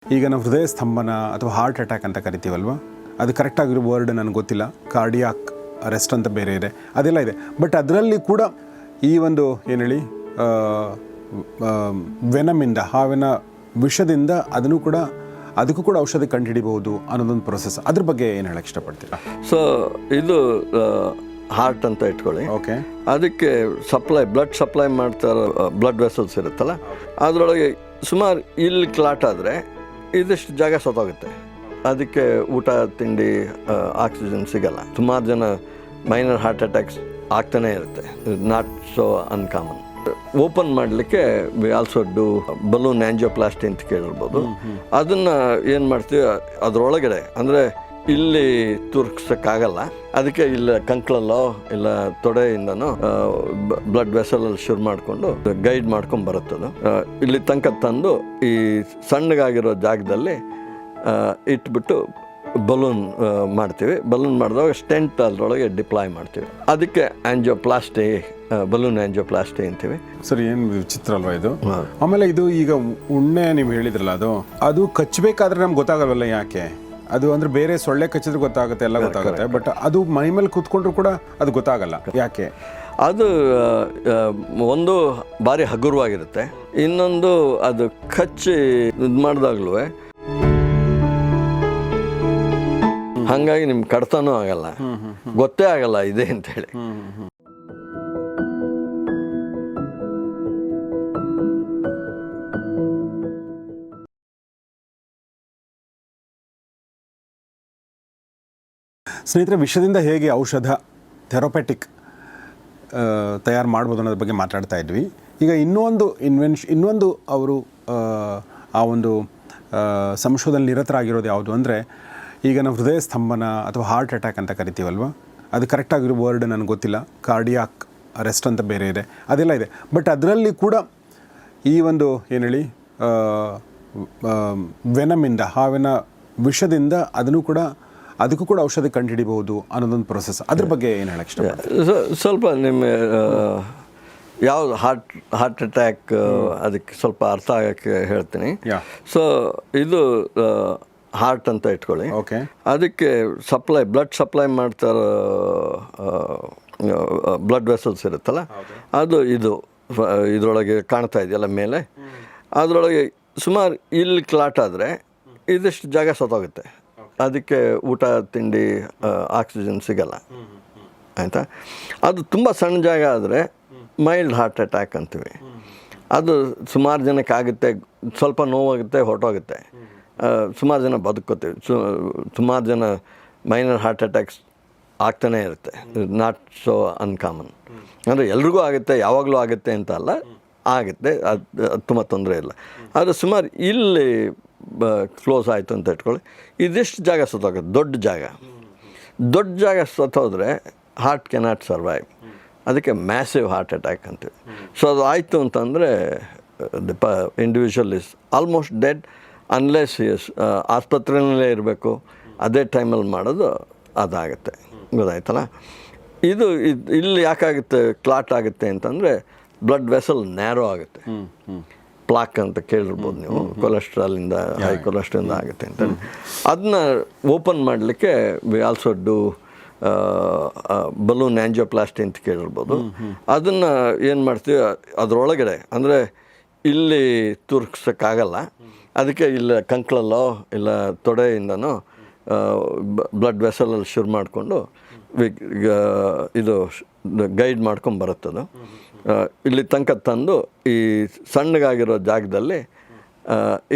ಈಗ ನಾವು ಹೃದಯ ಸ್ತಂಭನ ಅಥವಾ ಹಾರ್ಟ್ ಅಟ್ಯಾಕ್ ಅಂತ ಕರಿತೀವಲ್ವ, ಅದು ಕರೆಕ್ಟಾಗಿರೋ ವರ್ಡ್ ನನಗೆ ಗೊತ್ತಿಲ್ಲ. ಕಾರ್ಡಿಯಾಕ್ ಅರೆಸ್ಟ್ ಅಂತ ಬೇರೆ ಇದೆ, ಅದೆಲ್ಲ ಇದೆ. ಬಟ್ ಅದರಲ್ಲಿ ಕೂಡ ಈ ಒಂದು ಏನು ಹೇಳಿ ವೆನಮಿಂದ, ಹಾವಿನ ವಿಷದಿಂದ ಅದಕ್ಕೂ ಕೂಡ ಔಷಧಿ ಕಂಡುಹಿಡಿಬಹುದು ಅನ್ನೋದೊಂದು ಪ್ರೊಸೆಸ್. ಅದ್ರ ಬಗ್ಗೆ ಏನು ಹೇಳಕ್ಕೆ ಇಷ್ಟಪಡ್ತೀರಾ? ಸೊ ಇದು ಹಾರ್ಟ್ ಅಂತ ಇಟ್ಕೊಳ್ಳಿ. ಓಕೆ. ಅದಕ್ಕೆ ಬ್ಲಡ್ ಸಪ್ಲೈ ಮಾಡ್ತಾರೋ ಬ್ಲಡ್ ವೆಸಲ್ಸ್ ಇರುತ್ತಲ್ಲ, ಅದರೊಳಗೆ ಸುಮಾರು ಇಲ್ಲಿ ಕ್ಲಾಟ್ ಆದರೆ ಇದಿಷ್ಟು ಜಾಗ ಸತ್ತೋಗುತ್ತೆ. ಅದಕ್ಕೆ ಊಟ ತಿಂಡಿ ಆಕ್ಸಿಜನ್ ಸಿಗಲ್ಲ. ಸುಮಾರು ಜನ ಮೈನರ್ ಹಾರ್ಟ್ ಅಟ್ಯಾಕ್ಸ್ ಆಗ್ತಾನೆ ಇರುತ್ತೆ. Not so uncommon. ಓಪನ್ ಮಾಡಲಿಕ್ಕೆ we also do balloon angioplasty ಅಂತ ಕೇಳಿರ್ಬೋದು. ಅದನ್ನು ಏನು ಮಾಡ್ತೀವಿ, ಅದರೊಳಗಡೆ ಅಂದರೆ ಇಲ್ಲಿ ತುರ್ಕ್ಸಕ್ಕಾಗಲ್ಲ, ಅದಕ್ಕೆ ಇಲ್ಲ ಕಂಕ್ಳಲ್ಲೋ ಇಲ್ಲ ತೊಡೆಯಿಂದನೋ ಬ್ಲಡ್ ವೆಸಲಲ್ಲಿ ಶುರು ಮಾಡಿಕೊಂಡು ಗೈಡ್ ಮಾಡ್ಕೊಂಡು ಬರುತ್ತದು. ಇಲ್ಲಿ ತನಕ ತಂದು ಈ ಸಣ್ಣಗಾಗಿರೋ ಜಾಗದಲ್ಲಿ ಇಟ್ಬಿಟ್ಟು ಬಲೂನ್ ಮಾಡ್ತೀವಿ. ಬಲೂನ್ ಮಾಡಿದಾಗ ಸ್ಟೆಂಟ್ ಅದರೊಳಗೆ ಡಿಪ್ಲಾಯ್ ಮಾಡ್ತೀವಿ. ಅದಕ್ಕೆ ಆಂಜಿಯೋಪ್ಲಾಸ್ಟಿ, ಬಲೂನ್ ಆಂಜಿಯೋಪ್ಲಾಸ್ಟಿ ಅಂತೀವಿ. ಸರಿ, ಏನು ವಿಚಿತ್ರ ಅಲ್ವಾ ಇದು? ಆಮೇಲೆ ಇದು ಈಗ ಉಣ್ಣೆ ನೀವು ಹೇಳಿದ್ರಲ್ಲ, ಅದು ಕಚ್ಚಬೇಕಾದ್ರೆ ನಮ್ಗೆ ಗೊತ್ತಾಗಲ್ವಲ್ಲ ಯಾಕೆ? ಅದು ಅಂದರೆ ಬೇರೆ ಸೊಳ್ಳೆ ಕಚ್ಚಿದ್ರೆ ಗೊತ್ತಾಗುತ್ತೆ, ಎಲ್ಲ ಗೊತ್ತಾಗುತ್ತೆ. ಬಟ್ ಅದು ಮೈ ಮೇಲೆ ಕೂತ್ಕೊಂಡ್ರು ಕೂಡ ಅದು ಗೊತ್ತಾಗಲ್ಲ, ಯಾಕೆ? ಅದು ಒಂದು ಭಾರಿ ಹಗುರವಾಗಿರುತ್ತೆ, ಇನ್ನೊಂದು ಅದು ಕಚ್ಚಿ ಇದು ಮಾಡಿದಾಗ್ಲೂ ಹಾಗಾಗಿ ನಿಮ್ಗೆ ಕಡ್ತಾನೂ ಆಗಲ್ಲ, ಗೊತ್ತೇ ಆಗಲ್ಲ ಇದೆ ಅಂತೇಳಿ. ಸ್ನೇಹಿತರೆ, ವಿಷದಿಂದ ಹೇಗೆ ಔಷಧ ಥೆರಪೆಟಿಕ್ ತಯಾರು ಮಾಡ್ಬೋದು ಅನ್ನೋದ್ರ ಬಗ್ಗೆ ಮಾತಾಡ್ತಾ ಇದ್ವಿ. ಈಗ ಇನ್ನೊಂದು ಅವರು ಆ ಒಂದು ಸಂಶೋಧನೆ ನಿರತರಾಗಿರೋದು ಯಾವುದು ಅಂದರೆ, ಈಗ ನಾವು ಹೃದಯ ಸ್ತಂಭನ ಅಥವಾ ಹಾರ್ಟ್ ಅಟ್ಯಾಕ್ ಅಂತ ಕರಿತೀವಲ್ವ, ಅದು ಕರೆಕ್ಟಾಗಿರೋ ವರ್ಡ್ ನನಗೆ ಗೊತ್ತಿಲ್ಲ. ಕಾರ್ಡಿಯಾಕ್ ಅರೆಸ್ಟ್ ಅಂತ ಬೇರೆ ಇದೆ, ಅದೆಲ್ಲ ಇದೆ. ಬಟ್ ಅದರಲ್ಲಿ ಕೂಡ ಈ ಒಂದು ಏನು ಹೇಳಿ ವೆನಮಿಂದ, ಹಾವಿನ ವಿಷದಿಂದ ಅದಕ್ಕೂ ಕೂಡ ಔಷಧಿ ಕಂಡುಹಿಡಿಬಹುದು ಅನ್ನೋದೊಂದು ಪ್ರೊಸೆಸ್. ಅದ್ರ ಬಗ್ಗೆ ಏನು ಹೇಳಕ್ಕೆ ಇಷ್ಟ? ಸ್ವಲ್ಪ ನಿಮ್ಮ ಯಾವುದು ಹಾರ್ಟ್ ಅಟ್ಯಾಕ್ ಅದಕ್ಕೆ ಸ್ವಲ್ಪ ಅರ್ಥ ಆಗೋಕ್ಕೆ ಹೇಳ್ತೀನಿ. ಸೊ ಇದು ಹಾರ್ಟ್ ಅಂತ ಇಟ್ಕೊಳ್ಳಿ. ಓಕೆ. ಅದಕ್ಕೆ ಬ್ಲಡ್ ಸಪ್ಲೈ ಮಾಡ್ತಾರೋ ಬ್ಲಡ್ ವೆಸಲ್ಸ್ ಇರುತ್ತಲ್ಲ, ಅದು ಇದರೊಳಗೆ ಕಾಣ್ತಾ ಇದೆಯಲ್ಲ ಮೇಲೆ, ಅದರೊಳಗೆ ಸುಮಾರು ಇಲ್ಲಿ ಕ್ಲಾಟ್ ಆದರೆ ಇದಿಷ್ಟು ಜಾಗ ಸತ್ತೋಗುತ್ತೆ. ಅದಕ್ಕೆ ಊಟ ತಿಂಡಿ ಆಕ್ಸಿಜನ್ ಸಿಗಲ್ಲ, ಆಯಿತಾ? ಅದು ತುಂಬ ಸಣ್ಣ ಜಾಗ ಆದರೆ ಮೈಲ್ಡ್ ಹಾರ್ಟ್ ಅಟ್ಯಾಕ್ ಅಂತೀವಿ. ಅದು ಸುಮಾರು ಜನಕ್ಕೆ ಆಗುತ್ತೆ, ಸ್ವಲ್ಪ ನೋವಾಗುತ್ತೆ, ಹೊರಟೋಗುತ್ತೆ. ಸುಮಾರು ಜನ ಬದುಕೋತೀವಿ. ಸುಮಾರು ಜನ ಮೈನರ್ ಹಾರ್ಟ್ ಅಟ್ಯಾಕ್ಸ್ ಆಗ್ತಾನೆ ಇರುತ್ತೆ. Not so uncommon. ಅಂದರೆ ಎಲ್ರಿಗೂ ಆಗುತ್ತೆ, ಯಾವಾಗಲೂ ಆಗುತ್ತೆ ಅಂತ ಅಲ್ಲ, ಆಗುತ್ತೆ, ಅದು ತುಂಬ ತೊಂದರೆ ಇಲ್ಲ. ಆದರೆ ಸುಮಾರು ಇಲ್ಲಿ ಕ್ಲೋಸ್ ಆಯಿತು ಅಂತ ಇಟ್ಕೊಳ್ಳಿ, ಇದಿಷ್ಟು ಜಾಗ ಸತ್ತೋಗುತ್ತೆ. ದೊಡ್ಡ ಜಾಗ ಸತ್ತೋದ್ರೆ ಹಾರ್ಟ್ ಕೆನಾಟ್ ಸರ್ವೈವ್. ಅದಕ್ಕೆ ಮ್ಯಾಸಿವ್ ಹಾರ್ಟ್ ಅಟ್ಯಾಕ್ ಅಂತೀವಿ. ಸೊ ಅದು ಆಯಿತು ಅಂತಂದರೆ the individual is almost dead unless ಆಸ್ಪತ್ರೆಯಲ್ಲೇ ಇರಬೇಕು. ಅದೇ ಟೈಮಲ್ಲಿ ಮಾಡೋದು ಅದಾಗುತ್ತೆ, ಗೊತ್ತಾಯ್ತಲ್ಲ? ಇಲ್ಲಿ ಯಾಕಾಗುತ್ತೆ ಕ್ಲಾಟ್ ಆಗುತ್ತೆ ಅಂತಂದರೆ ಬ್ಲಡ್ ವೆಸಲ್ ನ್ಯಾರೋ ಆಗುತ್ತೆ. ಪ್ಲಾಕ್ ಅಂತ ಕೇಳಿರ್ಬೋದು ನೀವು, ಕೊಲೆಸ್ಟ್ರಾಲಿಂದ, ಹೈ ಕೊಲೆಸ್ಟ್ರಾಲಿಂದ ಆಗುತ್ತೆ ಅಂತ. ಅದನ್ನ ಓಪನ್ ಮಾಡಲಿಕ್ಕೆ we also do balloon angioplasty ಅಂತ ಕೇಳಿರ್ಬೋದು. ಅದನ್ನು ಏನು ಮಾಡ್ತೀವಿ, ಅದರೊಳಗಡೆ ಅಂದರೆ ಇಲ್ಲಿ ತುರ್ಕ್ಸಕ್ಕಾಗಲ್ಲ, ಅದಕ್ಕೆ ಇಲ್ಲ ಕಂಕ್ಳಲ್ಲೋ ಇಲ್ಲ ತೊಡೆಯಿಂದನೋ ಬ್ಲಡ್ ವೆಸಲಲ್ಲಿ ಶುರು ಮಾಡಿಕೊಂಡು ಗೈಡ್ ಮಾಡ್ಕೊಂಡು ಬರುತ್ತದು. ಇಲ್ಲಿ ತನಕ ತಂದು ಈ ಸಣ್ಣಗಾಗಿರೋ ಜಾಗದಲ್ಲಿ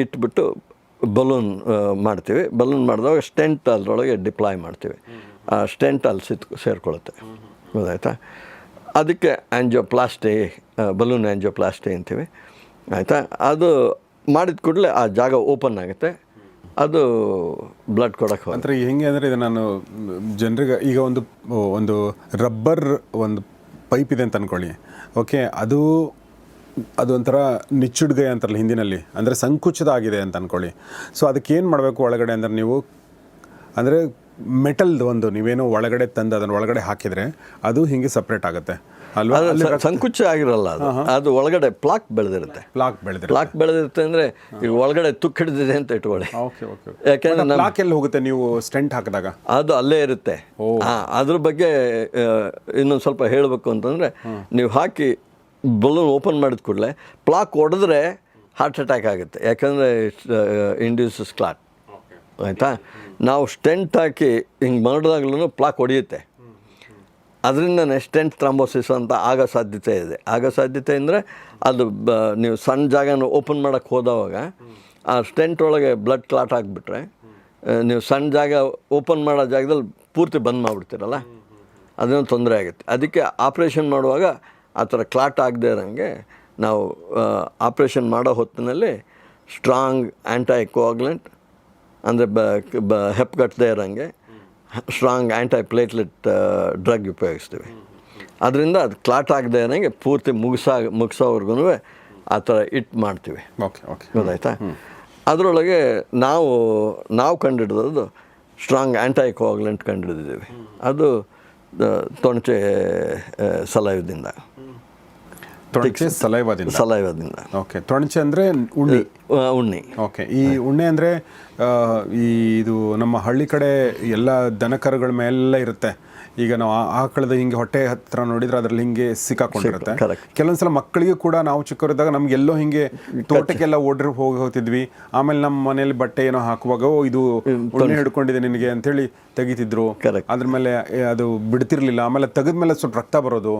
ಇಟ್ಬಿಟ್ಟು ಬಲೂನ್ ಮಾಡ್ತೀವಿ. ಬಲೂನ್ ಮಾಡಿದಾಗ ಸ್ಟೆಂಟ್ ಅದರೊಳಗೆ ಡಿಪ್ಲಾಯ್ ಮಾಡ್ತೀವಿ. ಆ ಸ್ಟೆಂಟ್ ಅಲ್ಲಿ ಸೇರಿಕೊಳ್ಳುತ್ತೆ, ಗೊತ್ತಾಯ್ತಾ? ಅದಕ್ಕೆ ಆಂಜಿಯೋಪ್ಲಾಸ್ಟಿ, ಬಲೂನ್ ಆಂಜಿಯೋಪ್ಲಾಸ್ಟಿ ಅಂತೀವಿ, ಆಯಿತಾ? ಅದು ಮಾಡಿದ ಕೂಡಲೇ ಆ ಜಾಗ ಓಪನ್ ಆಗುತ್ತೆ, ಅದು ಬ್ಲಡ್ ಕೊಡೋಕ್ಕೆ ಅಂದರೆ ಹೆಂಗೆ ಅಂದರೆ, ಇದು ನಾನು ಜನರಿಗೆ ಈಗ ಒಂದು ರಬ್ಬರ್ ಒಂದು ಪೈಪ್ ಇದೆ ಅಂತ ಅಂದ್ಕೊಳ್ಳಿ. ಓಕೆ, ಅದು ಒಂಥರ ನಿಚ್ಚುಡ್ಗೈ ಅಂತಾರಲ್ಲ ಹಿಂದಿನಲ್ಲಿ, ಅಂದರೆ ಸಂಕುಚಿತ ಆಗಿದೆ ಅಂತ ಅಂದ್ಕೊಳ್ಳಿ. ಸೊ ಅದಕ್ಕೇನು ಮಾಡಬೇಕು ಒಳಗಡೆ ಅಂದರೆ, ನೀವು ಅಂದರೆ ಮೆಟಲ್ದು ಒಂದು ನೀವೇನೋ ಒಳಗಡೆ ತಂದು ಅದನ್ನು ಒಳಗಡೆ ಹಾಕಿದರೆ ಅದು ಹಿಂಗೆ ಸಪ್ರೇಟ್ ಆಗುತ್ತೆ ಅಲ್ವಾ? ಸಂಕುಚ ಆಗಿರಲ್ಲ ಅದು, ಅದು ಒಳಗಡೆ ಪ್ಲಾಕ್ ಬೆಳೆದಿರುತ್ತೆ. ಪ್ಲಾಕ್ ಬೆಳೆದಿರುತ್ತೆ ಅಂದರೆ ಈಗ ಒಳಗಡೆ ತುಕ್ಕು ಹಿಡಿದಿದೆ ಅಂತ ಇಟ್ಕೊಳ್ಳಿ. ಯಾಕೆಂದ್ರೆ ಪ್ಲಾಕ್ ಎಲ್ಲಿ ಹೋಗುತ್ತೆ ನೀವು ಸ್ಟೆಂಟ್ ಹಾಕಿದಾಗ? ಅದು ಅಲ್ಲೇ ಇರುತ್ತೆ. ಅದ್ರ ಬಗ್ಗೆ ಇನ್ನೊಂದು ಸ್ವಲ್ಪ ಹೇಳಬೇಕು ಅಂತಂದರೆ, ನೀವು ಹಾಕಿ ಬಲೂನ್ ಓಪನ್ ಮಾಡಿದ ಕೂಡಲೇ ಪ್ಲಾಕ್ ಹೊಡೆದ್ರೆ ಹಾರ್ಟ್ ಅಟ್ಯಾಕ್ ಆಗುತ್ತೆ. ಯಾಕಂದರೆ ಇಂಡ್ಯೂಸಸ್ ಕ್ಲಾಟ್. ಆಯಿತಾ? ನಾವು ಸ್ಟೆಂಟ್ ಹಾಕಿ ಹಿಂಗೆ ಮಾಡಿದಾಗ್ಲೂ ಪ್ಲಾಕ್ ಹೊಡೆಯುತ್ತೆ. ಅದರಿಂದನೇ ಸ್ಟೆಂಟ್ ಥ್ರಾಂಬೋಸಿಸ್ ಅಂತ ಆಗೋ ಸಾಧ್ಯತೆ ಇದೆ. ಆಗೋ ಸಾಧ್ಯತೆ ಅಂದರೆ ಅದು ನೀವು ಸಣ್ಣ ಜಾಗನ ಓಪನ್ ಮಾಡೋಕ್ಕೆ ಹೋದವಾಗ ಆ ಸ್ಟೆಂಟ್ ಒಳಗೆ ಬ್ಲಡ್ ಕ್ಲಾಟ್ ಆಗಿಬಿಟ್ರೆ ನೀವು ಸಣ್ಣ ಜಾಗ ಓಪನ್ ಮಾಡೋ ಜಾಗದಲ್ಲಿ ಪೂರ್ತಿ ಬಂದ್ ಮಾಡಿಬಿಡ್ತೀರಲ್ಲ, ಅದನ್ನು ತೊಂದರೆ ಆಗುತ್ತೆ. ಅದಕ್ಕೆ ಆಪ್ರೇಷನ್ ಮಾಡುವಾಗ ಆ ಥರ ಕ್ಲಾಟ್ ಆಗದೆ ಇರೋಂಗೆ ನಾವು ಆಪ್ರೇಷನ್ ಮಾಡೋ ಹೊತ್ತಿನಲ್ಲಿ ಸ್ಟ್ರಾಂಗ್ ಆ್ಯಂಟೈ ಕೋಆಗ್ಲೆಂಟ್ ಅಂದರೆ ಹೆಪ್ಪುಗಟ್ಟದೇ ಇರೋಂಗೆ ಸ್ಟ್ರಾಂಗ್ ಆ್ಯಂಟೈ ಪ್ಲೇಟ್ಲೆಟ್ ಡ್ರಗ್ ಉಪಯೋಗಿಸ್ತೀವಿ. ಅದರಿಂದ ಅದು ಕ್ಲಾಟ್ ಆಗದೆ ಇರೋಂಗೆ ಪೂರ್ತಿ ಮುಗಿಸೋವರೆಗೂ ಆ ಥರ ಮಾಡ್ತೀವಿ. ಗೊತ್ತಾಯ್ತಾ? ಅದರೊಳಗೆ ನಾವು ಕಂಡುಹಿಡಿದದ್ದು ಸ್ಟ್ರಾಂಗ್ ಆ್ಯಂಟೈ ಕೋಆಗ್ಲೆಂಟ್ ಕಂಡುಹಿಡಿದಿದ್ದೀವಿ. ಅದು ತೊಣಚೆ ಸಲೈವದಿಂದ. ಸಲೈವದಿಂದ. ಓಕೆ. ತೊಣಚೆ ಅಂದರೆ ಉಣ್ಣಿ. ಓಕೆ. ಈ ಉಣ್ಣೆ ಅಂದರೆ ಇದು ನಮ್ಮ ಹಳ್ಳಿ ಕಡೆ ಎಲ್ಲ ದನಕರುಗಳ ಮೇಲೆಲ್ಲ ಇರುತ್ತೆ. ಈಗ ನಾವು ಆಕಳದ ಹಿಂಗೆ ಹೊಟ್ಟೆ ಹತ್ರ ನೋಡಿದ್ರೆ ಅದರಲ್ಲಿ ಹಿಂಗೆ ಸಿಕ್ಕಾಕೊಂಡಿರುತ್ತೆ. ಕೆಲವೊಂದ್ಸಲ ಮಕ್ಕಳಿಗೂ ಕೂಡ ನಾವು ಚಿಕ್ಕವರಿದ್ದಾಗ ನಮ್ಗೆ ಎಲ್ಲೋ ಹಿಂಗೆ ತೋಟಕ್ಕೆಲ್ಲ ಹೋಗ್ತಿದ್ವಿ. ಆಮೇಲೆ ನಮ್ಮ ಮನೇಲಿ ಬಟ್ಟೆ ಏನೋ ಹಾಕುವಾಗ ಇದು ಉಣ್ಣೆ ಹಿಡ್ಕೊಂಡಿದೆ ನಿನಗೆ ಅಂತೇಳಿ ತೆಗಿತಿದ್ರು. ಅದ್ರ ಮೇಲೆ ಅದು ಬಿಡ್ತಿರ್ಲಿಲ್ಲ. ಆಮೇಲೆ ತೆಗೆದ್ಮೇಲೆ ಸ್ವಲ್ಪ ರಕ್ತ ಬರೋದು,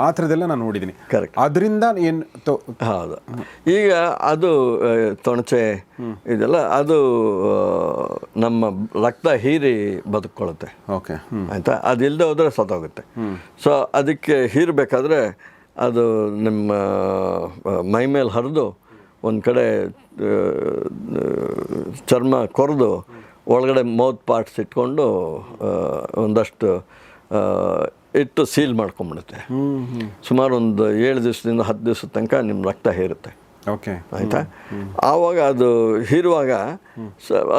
ಆ ಥರದ್ದೆಲ್ಲ ನಾನು ನೋಡಿದ್ದೀನಿ. ಅದರಿಂದ ಏನು ಹೌದು. ಈಗ ಅದು ತೊಣಚೆ ಇದೆಲ್ಲ ಅದು ನಮ್ಮ ರಕ್ತ ಹೀರಿ ಬದುಕೊಳ್ಳುತ್ತೆ. ಓಕೆ. ಆಯಿತಾ? ಅದು ಇಲ್ಲದೆ ಹೋದರೆ ಸತ್ತೋಗುತ್ತೆ. ಸೊ ಅದಕ್ಕೆ ಹೀರಬೇಕಾದ್ರೆ ಅದು ನಿಮ್ಮ ಮೈ ಮೇಲೆ ಹರಿದು ಒಂದು ಕಡೆ ಚರ್ಮ ಕೊರೆದು ಒಳಗಡೆ ಮೌತ್ ಪಾರ್ಟ್ಸ್ ಇಟ್ಕೊಂಡು ಒಂದಷ್ಟು ಇಟ್ಟು ಸೀಲ್ ಮಾಡ್ಕೊಂಬಿಡುತ್ತೆ. ಸುಮಾರು ಒಂದು 7 ದಿವಸದಿಂದ 10 ದಿವಸದ ತನಕ ನಿಮ್ಮ ರಕ್ತ ಹೀರುತ್ತೆ. ಓಕೆ. ಆಯಿತಾ? ಆವಾಗ ಅದು ಹೀರುವಾಗ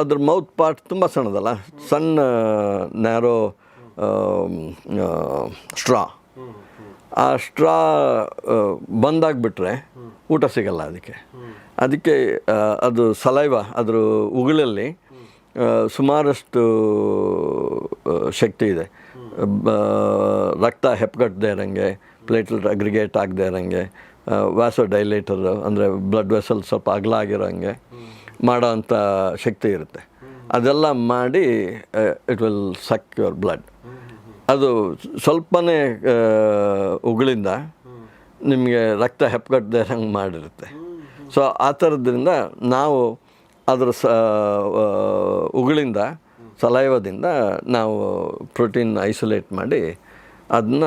ಅದ್ರ ಮೌತ್ ಪಾರ್ಟ್ ತುಂಬ ಸಣ್ಣದಲ್ಲ, ಸಣ್ಣ ನ್ಯಾರೋ ಸ್ಟ್ರಾ. ಆ ಸ್ಟ್ರಾ ಬಂದಾಗ್ಬಿಟ್ರೆ ಊಟ ಸಿಗಲ್ಲ ಅದಕ್ಕೆ ಅದು ಸಲೈವ ಅದ್ರ ಉಗುಳಲ್ಲಿ ಸುಮಾರಷ್ಟು ಶಕ್ತಿ ಇದೆ. ರಕ್ತ ಹೆಪ್ಪಗಟ್ಟದೆ ಇರೋಂಗೆ, ಪ್ಲೇಟ್ಲೆಟ್ ಅಗ್ರಿಗೇಟ್ ಆಗದೆ ಇರೋಂಗೆ, ವ್ಯಾಸೋ ಡೈಲೇಟರ್ ಅಂದರೆ ಬ್ಲಡ್ ವೆಸಲ್ ಸ್ವಲ್ಪ ಅಗಲ ಆಗಿರೋಂಗೆ ಮಾಡೋ ಅಂಥ ಶಕ್ತಿ ಇರುತ್ತೆ. ಅದೆಲ್ಲ ಮಾಡಿ it will suck your blood. ಅದು ಸ್ವಲ್ಪನೇ ಉಗುಳಿಂದ ನಿಮಗೆ ರಕ್ತ ಹೆಪ್ಪಗಟ್ಟದೆ ಇರೋಂಗೆ ಮಾಡಿರುತ್ತೆ. ಸೊ ಆ ಥರದ್ರಿಂದ ನಾವು ಅದರ ಉಗುಳಿಂದ ಸಲೈವದಿಂದ ನಾವು ಪ್ರೋಟೀನ್ ಐಸೋಲೇಟ್ ಮಾಡಿ ಅದನ್ನ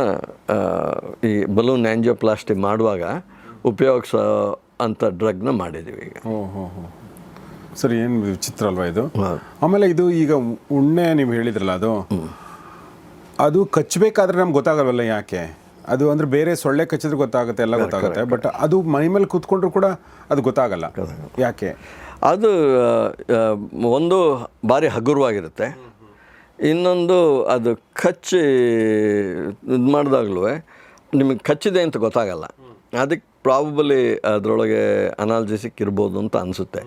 ಈ ಬಲೂನ್ ಆ್ಯಂಜಿಯೋಪ್ಲಾಸ್ಟಿ ಮಾಡುವಾಗ ಉಪಯೋಗಿಸೋ ಅಂಥ ಡ್ರಗ್ನ ಮಾಡಿದ್ದೀವಿ ಈಗ. ಸರಿ. ಏನು ವಿಚಿತ್ರ ಅಲ್ವಾ ಇದು? ಆಮೇಲೆ ಇದು ಈಗ ಉಣ್ಣೆ ನೀವು ಹೇಳಿದ್ರಲ್ಲ, ಅದು ಕಚ್ಚಬೇಕಾದ್ರೆ ನಮ್ಗೆ ಗೊತ್ತಾಗಲ್ವಲ್ಲ ಯಾಕೆ? ಅದು ಅಂದರೆ ಬೇರೆ ಸೊಳ್ಳೆ ಕಚ್ಚಿದ್ರೆ ಗೊತ್ತಾಗುತ್ತೆ, ಎಲ್ಲ ಗೊತ್ತಾಗುತ್ತೆ. ಬಟ್ ಅದು ಮೈ ಮೇಲೆ ಕೂತ್ಕೊಂಡ್ರು ಕೂಡ ಅದು ಗೊತ್ತಾಗಲ್ಲ, ಯಾಕೆ? ಅದು ಒಂದು ಭಾರಿ ಹಗುರವಾಗಿರುತ್ತೆ. ಇನ್ನೊಂದು ಅದು ಕಚ್ಚಿ ಇದು ಮಾಡಿದಾಗಲೂ ನಿಮಗೆ ಕಚ್ಚಿದೆ ಅಂತ ಗೊತ್ತಾಗಲ್ಲ. ಅದಕ್ಕೆ ಪ್ರಾಬಬಲಿ ಅದರೊಳಗೆ ಅನಾಲ್ಜೆಸಿಕ್ ಇರ್ಬೋದು ಅಂತ ಅನಿಸುತ್ತೆ.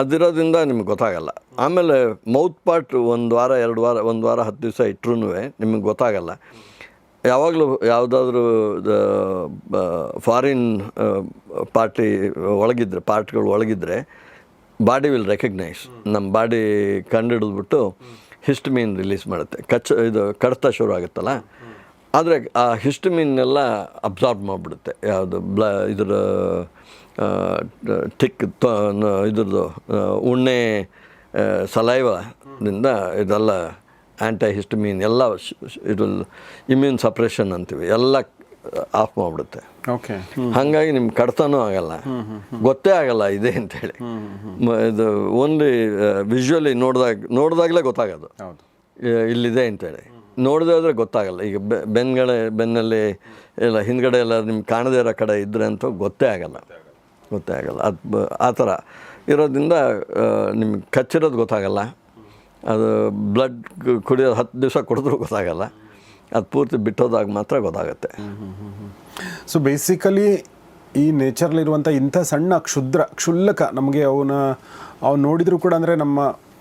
ಅದಿರೋದ್ರಿಂದ ನಿಮ್ಗೆ ಗೊತ್ತಾಗಲ್ಲ. ಆಮೇಲೆ ಮೌತ್ ಪಾರ್ಟ್ 1 ವಾರ 2 ವಾರ 1 ವಾರ 10 ದಿವಸ ಇಟ್ಟರೂ ನಿಮಗೆ ಗೊತ್ತಾಗಲ್ಲ. ಯಾವಾಗಲೂ ಯಾವುದಾದ್ರೂ ಫಾರಿನ್ ಪಾರ್ಟ್ಗಳು ಒಳಗಿದ್ರೆ ಬಾಡಿ ವಿಲ್ ರೆಕಗ್ನೈಸ್. ನಮ್ಮ ಬಾಡಿ ಕಂಡುಹಿಡಿದ್ಬಿಟ್ಟು ಹಿಸ್ಟಮೀನ್ ರಿಲೀಸ್ ಮಾಡುತ್ತೆ. ಕಡಿತ ಶುರು ಆಗುತ್ತಲ್ಲ, ಆದರೆ ಆ ಹಿಸ್ಟಮೀನ್ನೆಲ್ಲ ಅಬ್ಸಾರ್ಬ್ ಮಾಡಿಬಿಡುತ್ತೆ. ಯಾವುದು ಇದ್ರ ಇದ್ರದ್ದು ಉಣ್ಣೆ ಸಲೈವದಿಂದ ಇದೆಲ್ಲ ಆ್ಯಂಟೈ ಹಿಸ್ಟಮೀನ್ ಎಲ್ಲ ಇದು ಇಮ್ಯೂನ್ ಸಪ್ರೆಷನ್ ಅಂತೀವಿ, ಎಲ್ಲ ಆಫ್ ಮಾಡಿಬಿಡುತ್ತೆ. ಓಕೆ. ಹಾಗಾಗಿ ನಿಮ್ಗೆ ಕಡ್ತನೂ ಆಗಲ್ಲ, ಗೊತ್ತೇ ಆಗಲ್ಲ ಇದೆ ಅಂಥೇಳಿ. ಇದು ಓನ್ಲಿ ವಿಜುವಲಿ ನೋಡಿದಾಗಲೇ ಗೊತ್ತಾಗೋದು ಇಲ್ಲಿದೆ ಅಂತೇಳಿ. ನೋಡದೆ ಹೋದರೆ ಗೊತ್ತಾಗಲ್ಲ. ಈಗ ಬೆನ್ನಲ್ಲಿ ಎಲ್ಲ ಹಿಂದ್ಗಡೆ ಎಲ್ಲ ನಿಮ್ಗೆ ಕಾಣದೇ ಇರೋ ಕಡೆ ಇದ್ದರೆ ಅಂತೂ ಗೊತ್ತೇ ಆಗಲ್ಲ. ಅದು ಆ ಥರ ಇರೋದ್ರಿಂದ ನಿಮ್ಗೆ ಕಚ್ಚಿರೋದು ಗೊತ್ತಾಗಲ್ಲ, ಅದು ಬ್ಲಡ್ ಕುಡಿಯೋದು 10 ದಿವಸ ಕುಡಿದ್ರೂ ಗೊತ್ತಾಗಲ್ಲ, ಅದು ಪೂರ್ತಿ ಬಿಟ್ಟೋದಾಗ ಮಾತ್ರ ಗೊತ್ತಾಗುತ್ತೆ. ಸೊ ಬೇಸಿಕಲಿ ಈ ನೇಚರ್ಲಿರುವಂಥ ಇಂಥ ಸಣ್ಣ ಕ್ಷುಲ್ಲಕ ನಮಗೆ ಅವ್ನು ನೋಡಿದರೂ ಕೂಡ ಅಂದರೆ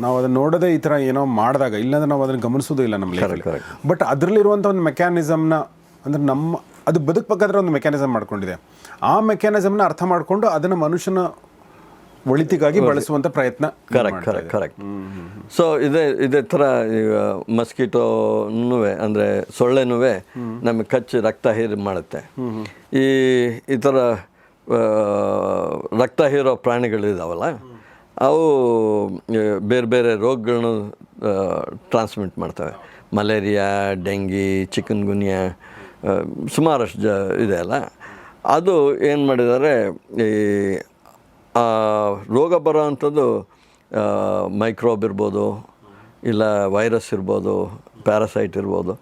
ನಾವು ಅದನ್ನು ನೋಡೋದೇ ಈ ಥರ ಏನೋ ಮಾಡಿದಾಗ, ಇಲ್ಲಾಂದ್ರೆ ನಾವು ಅದನ್ನು ಗಮನಿಸೋದು ಇಲ್ಲ ನಮ್ಮ ಲೈಫಲ್ಲಿ. ಬಟ್ ಅದರಲ್ಲಿರುವಂಥ ಒಂದು ಮೆಕ್ಯಾನಿಸಮ್ನ ಅಂದರೆ ಅದು ಬದುಕಬೇಕಾದ್ರೆ ಒಂದು ಮೆಕ್ಯಾನಿಸಮ್ ಮಾಡ್ಕೊಂಡಿದೆ. ಆ ಮೆಕ್ಯಾನಿಸಮ್ನ ಅರ್ಥ ಮಾಡಿಕೊಂಡು ಅದನ್ನು ಮನುಷ್ಯನ ಒಳಿತಿಗಾಗಿ ಬಳಸುವಂಥ ಪ್ರಯತ್ನ. ಕರೆಕ್ಟ್. ಸೊ ಇದೇ ಥರ ಈಗ ಮಸ್ಕಿಟೋನೂ ಅಂದರೆ ಸೊಳ್ಳೆನೂ ನಮಗೆ ಕಚ್ಚಿ ರಕ್ತ ಹೀರಿ ಮಾಡುತ್ತೆ. ಈ ಥರ ರಕ್ತ ಹೀರೋ ಪ್ರಾಣಿಗಳಿದಾವಲ್ಲ, ಅವು ಬೇರೆ ಬೇರೆ ರೋಗಗಳನ್ನು ಟ್ರಾನ್ಸ್ಮಿಟ್ ಮಾಡ್ತವೆ. ಮಲೇರಿಯಾ, ಡೆಂಗಿ, ಚಿಕನ್ ಗುನ್ಯಾ, ಸುಮಾರಷ್ಟು ಇದೆ ಅಲ್ಲ. ಅದು ಏನು ಮಾಡಿದ್ದಾರೆ, ಈ ರೋಗ ಬರೋ ಅಂಥದ್ದು ಮೈಕ್ರೋಬ್ ಇರ್ಬೋದು, ಇಲ್ಲ ವೈರಸ್ ಇರ್ಬೋದು, ಪ್ಯಾರಾಸೈಟ್ ಇರ್ಬೋದು,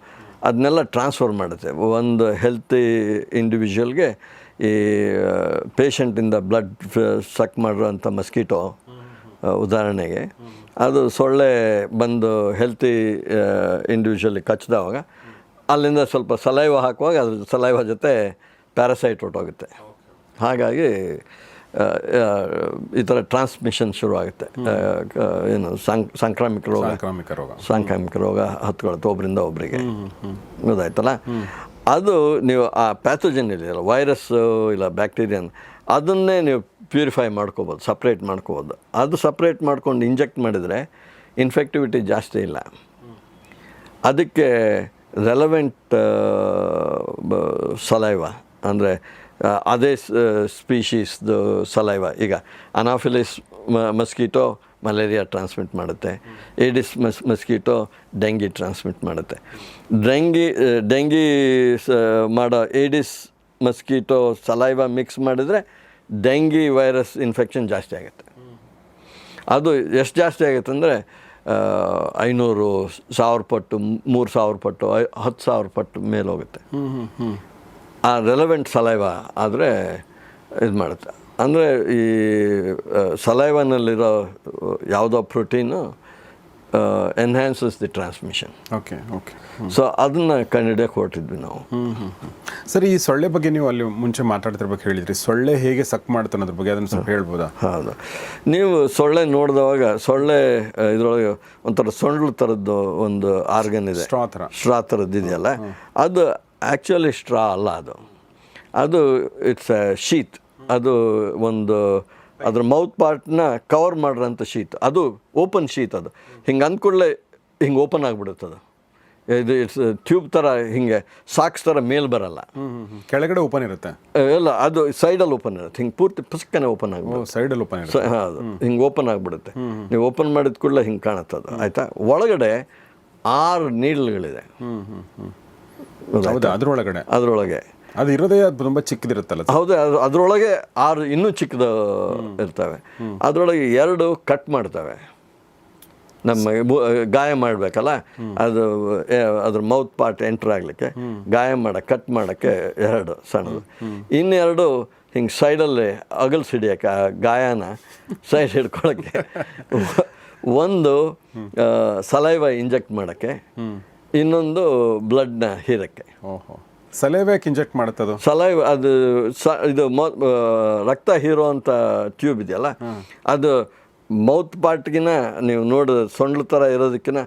ಅದನ್ನೆಲ್ಲ ಟ್ರಾನ್ಸ್ಫರ್ ಮಾಡುತ್ತೆ. ಒಂದು ಹೆಲ್ತಿ ಇಂಡಿವಿಜುವಲ್ಗೆ ಈ ಪೇಷಂಟಿಂದ ಬ್ಲಡ್ ಸಕ್ ಮಾಡಿರೋಂಥ ಮಸ್ಕಿಟೋ ಉದಾಹರಣೆಗೆ, ಅದು ಸೊಳ್ಳೆ ಬಂದು ಹೆಲ್ತಿ ಇಂಡಿವಿಜುವಲಿಗೆ ಕಚ್ಚಿದವಾಗ ಅಲ್ಲಿಂದ ಸ್ವಲ್ಪ ಸಲೈವ ಹಾಕುವಾಗ ಅದ್ರ ಸಲೈವ ಜೊತೆ ಪ್ಯಾರಾಸೈಟ್ ಹೊರಟೋಗುತ್ತೆ. ಹಾಗಾಗಿ ಈ ಥರ ಟ್ರಾನ್ಸ್ಮಿಷನ್ ಶುರುವಾಗುತ್ತೆ. ಏನು ಸಾಂಕ್ರಾಮಿಕ ರೋಗ ಹತ್ಕೊಳುತ್ತೆ ಒಬ್ಬರಿಂದ ಒಬ್ಬರಿಗೆ, ಗೊತ್ತಾಯ್ತಲ್ಲ. ಅದು ನೀವು ಆ ಪ್ಯಾಥೋಜನ್ ಇದೆಯಲ್ಲ, ವೈರಸ್ಸು ಇಲ್ಲ ಬ್ಯಾಕ್ಟೀರಿಯನ್, ಅದನ್ನೇ ನೀವು ಪ್ಯೂರಿಫೈ ಮಾಡ್ಕೋಬೋದು, ಸಪ್ರೇಟ್ ಮಾಡ್ಕೋಬೋದು. ಅದು ಸಪ್ರೇಟ್ ಮಾಡ್ಕೊಂಡು ಇಂಜೆಕ್ಟ್ ಮಾಡಿದರೆ ಇನ್ಫೆಕ್ಟಿವಿಟಿ ಜಾಸ್ತಿ ಇಲ್ಲ. ಅದಕ್ಕೆ ರೆಲವೆಂಟ್ ಸಲೈವ ಅಂದರೆ ಅದೇ ಸ್ಪೀಶೀಸ್ದು ಸಲೈವ. ಈಗ ಅನಾಫಿಲಿಸ್ ಮಸ್ಕಿಟೋ ಮಲೇರಿಯಾ ಟ್ರಾನ್ಸ್ಮಿಟ್ ಮಾಡುತ್ತೆ, ಏಡಿಸ್ ಮಸ್ಕಿಟೋ ಡೆಂಗಿ ಟ್ರಾನ್ಸ್ಮಿಟ್ ಮಾಡುತ್ತೆ. ಡೆಂಗಿ ಮಾಡೋ ಏಡಿಸ್ ಮಸ್ಕಿಟೋ ಸಲೈವ ಮಿಕ್ಸ್ ಮಾಡಿದರೆ ಡೆಂಗಿ ವೈರಸ್ ಇನ್ಫೆಕ್ಷನ್ ಜಾಸ್ತಿ ಆಗುತ್ತೆ. ಅದು ಎಷ್ಟು ಜಾಸ್ತಿ ಆಗುತ್ತೆ ಅಂದರೆ 500, 1000 ಪಟ್ಟು, 3000 ಪಟ್ಟು, 10,000 ಪಟ್ಟು ಮೇಲೆ ಹೋಗುತ್ತೆ. ಆ ರೆಲವೆಂಟ್ ಸಲೈವ ಆದರೆ ಇದು ಮಾಡುತ್ತೆ. ಅಂದರೆ ಈ ಸಲೈವನಲ್ಲಿರೋ ಯಾವುದೋ protein enhances the transmission. Okay. So ಅದನ್ನು ಕಂಡುಹಿಡಿಯೋಕೆ ಹೊರಟಿದ್ವಿ ನಾವು. ಸರಿ, ಈ ಸೊಳ್ಳೆ ಬಗ್ಗೆ ನೀವು ಅಲ್ಲಿ ಮುಂಚೆ ಮಾತಾಡ್ತಿರ್ಬೇಕು ಹೇಳಿದ್ರಿ, ಸೊಳ್ಳೆ ಹೇಗೆ ಸಕ್ ಮಾಡುತ್ತೆ ಅನ್ನೋದ್ರ ಬಗ್ಗೆ ಅದನ್ನು ಸ್ವಲ್ಪ ಹೇಳ್ಬೋದಾ? ಹೌದು. ನೀವು ಸೊಳ್ಳೆ ನೋಡಿದವಾಗ ಸೊಳ್ಳೆ ಇದರೊಳಗೆ ಒಂಥರ ಸೊಂಡ್ಲು ಥರದ್ದು ಒಂದು ಆರ್ಗನ್ ಇದೆ, ಸ್ಟ್ರಾ ಥರದ್ದು ಇದೆಯಲ್ಲ, ಅದು ಆ್ಯಕ್ಚುಲಿ ಸ್ಟ್ರಾ ಅಲ್ಲ. ಅದು ಇಟ್ಸ್ ಎ ಶೀತ್. ಅದು ಒಂದು ಅದ್ರ ಮೌತ್ ಪಾರ್ಟ್ನ ಕವರ್ ಮಾಡಿರೋಂಥ ಶೀತ್. ಅದು ಓಪನ್ ಶೀತ್. ಅದು ಹಿಂಗೆ ಅಂದ್ಕೊಳ್ಳೆ ಹಿಂಗೆ ಓಪನ್ ಆಗಿಬಿಡುತ್ತೆ. ಅದು ಇದು ಇಟ್ಸ್ ಟ್ಯೂಬ್ ಥರ, ಹಿಂಗೆ ಸಾಕ್ಸ್ ಥರ ಮೇಲೆ ಬರಲ್ಲ, ಕೆಳಗಡೆ ಓಪನ್ ಇರುತ್ತೆ. ಇಲ್ಲ, ಅದು ಸೈಡಲ್ಲಿ ಓಪನ್ ಇರುತ್ತೆ. ಹಿಂಗೆ ಪೂರ್ತಿ ಪುಸ್ತಕನೇ ಓಪನ್ ಆಗಿಬಿಡುತ್ತೆ. ಸೈಡಲ್ಲಿ ಓಪನ್ ಇರುತ್ತೆ. ಹೌದು, ಹಿಂಗೆ ಓಪನ್ ಆಗಿಬಿಡುತ್ತೆ. ನೀವು ಓಪನ್ ಮಾಡಿದ ಕೂಡಲೇ ಹಿಂಗೆ ಕಾಣುತ್ತೆ ಅದು, ಆಯಿತಾ. ಒಳಗಡೆ 6 ನೀಡ್ಲ್ಗಳಿದೆ ಅದರೊಳಗೆ. ಅದು ಇರೋದೇ ತುಂಬ ಚಿಕ್ಕದಿರುತ್ತಲ್ಲ. ಹೌದು, ಅದರೊಳಗೆ 6 ಇನ್ನೂ ಚಿಕ್ಕದು ಇರ್ತವೆ. ಅದರೊಳಗೆ 2 ಕಟ್ ಮಾಡ್ತವೆ. ನಮ್ಮ ಗಾಯ ಮಾಡಬೇಕಲ್ಲ, ಅದು ಅದ್ರ ಮೌತ್ ಪಾರ್ಟ್ ಎಂಟ್ರ್ ಆಗಲಿಕ್ಕೆ, ಕಟ್ ಮಾಡೋಕ್ಕೆ 2 ಸಣ್ಣದು. ಇನ್ನೆರಡು ಹಿಂಗೆ ಸೈಡಲ್ಲಿ ಅಗಲ್ಸ್ ಹಿಡಿಯೋಕ್ಕೆ, ಆ ಗಾಯನ ಸೈಡ್ ಹಿಡ್ಕೊಳ್ಳೋಕ್ಕೆ. ಒಂದು ಸಲೈವ ಇಂಜೆಕ್ಟ್ ಮಾಡೋಕ್ಕೆ, ಇನ್ನೊಂದು ಬ್ಲಡ್ನ ಹೀರಕ್ಕೆ. ಸಲೈವಕ್ಕೆ ಇಂಜೆಕ್ಟ್ ಮಾಡುತ್ತದು. ಸಲೈವ ಅದು ಇದು ರಕ್ತ ಹೀರೋ ಅಂತ ಟ್ಯೂಬ್ ಇದೆಯಲ್ಲ, ಅದು ಮೌತ್ ಪಾರ್ಟ್ಗಿನ ನೀವು ನೋಡಿದ್ರೆ ಸೊಂಡ್ಲು ಥರ ಇರೋದಕ್ಕಿಂತ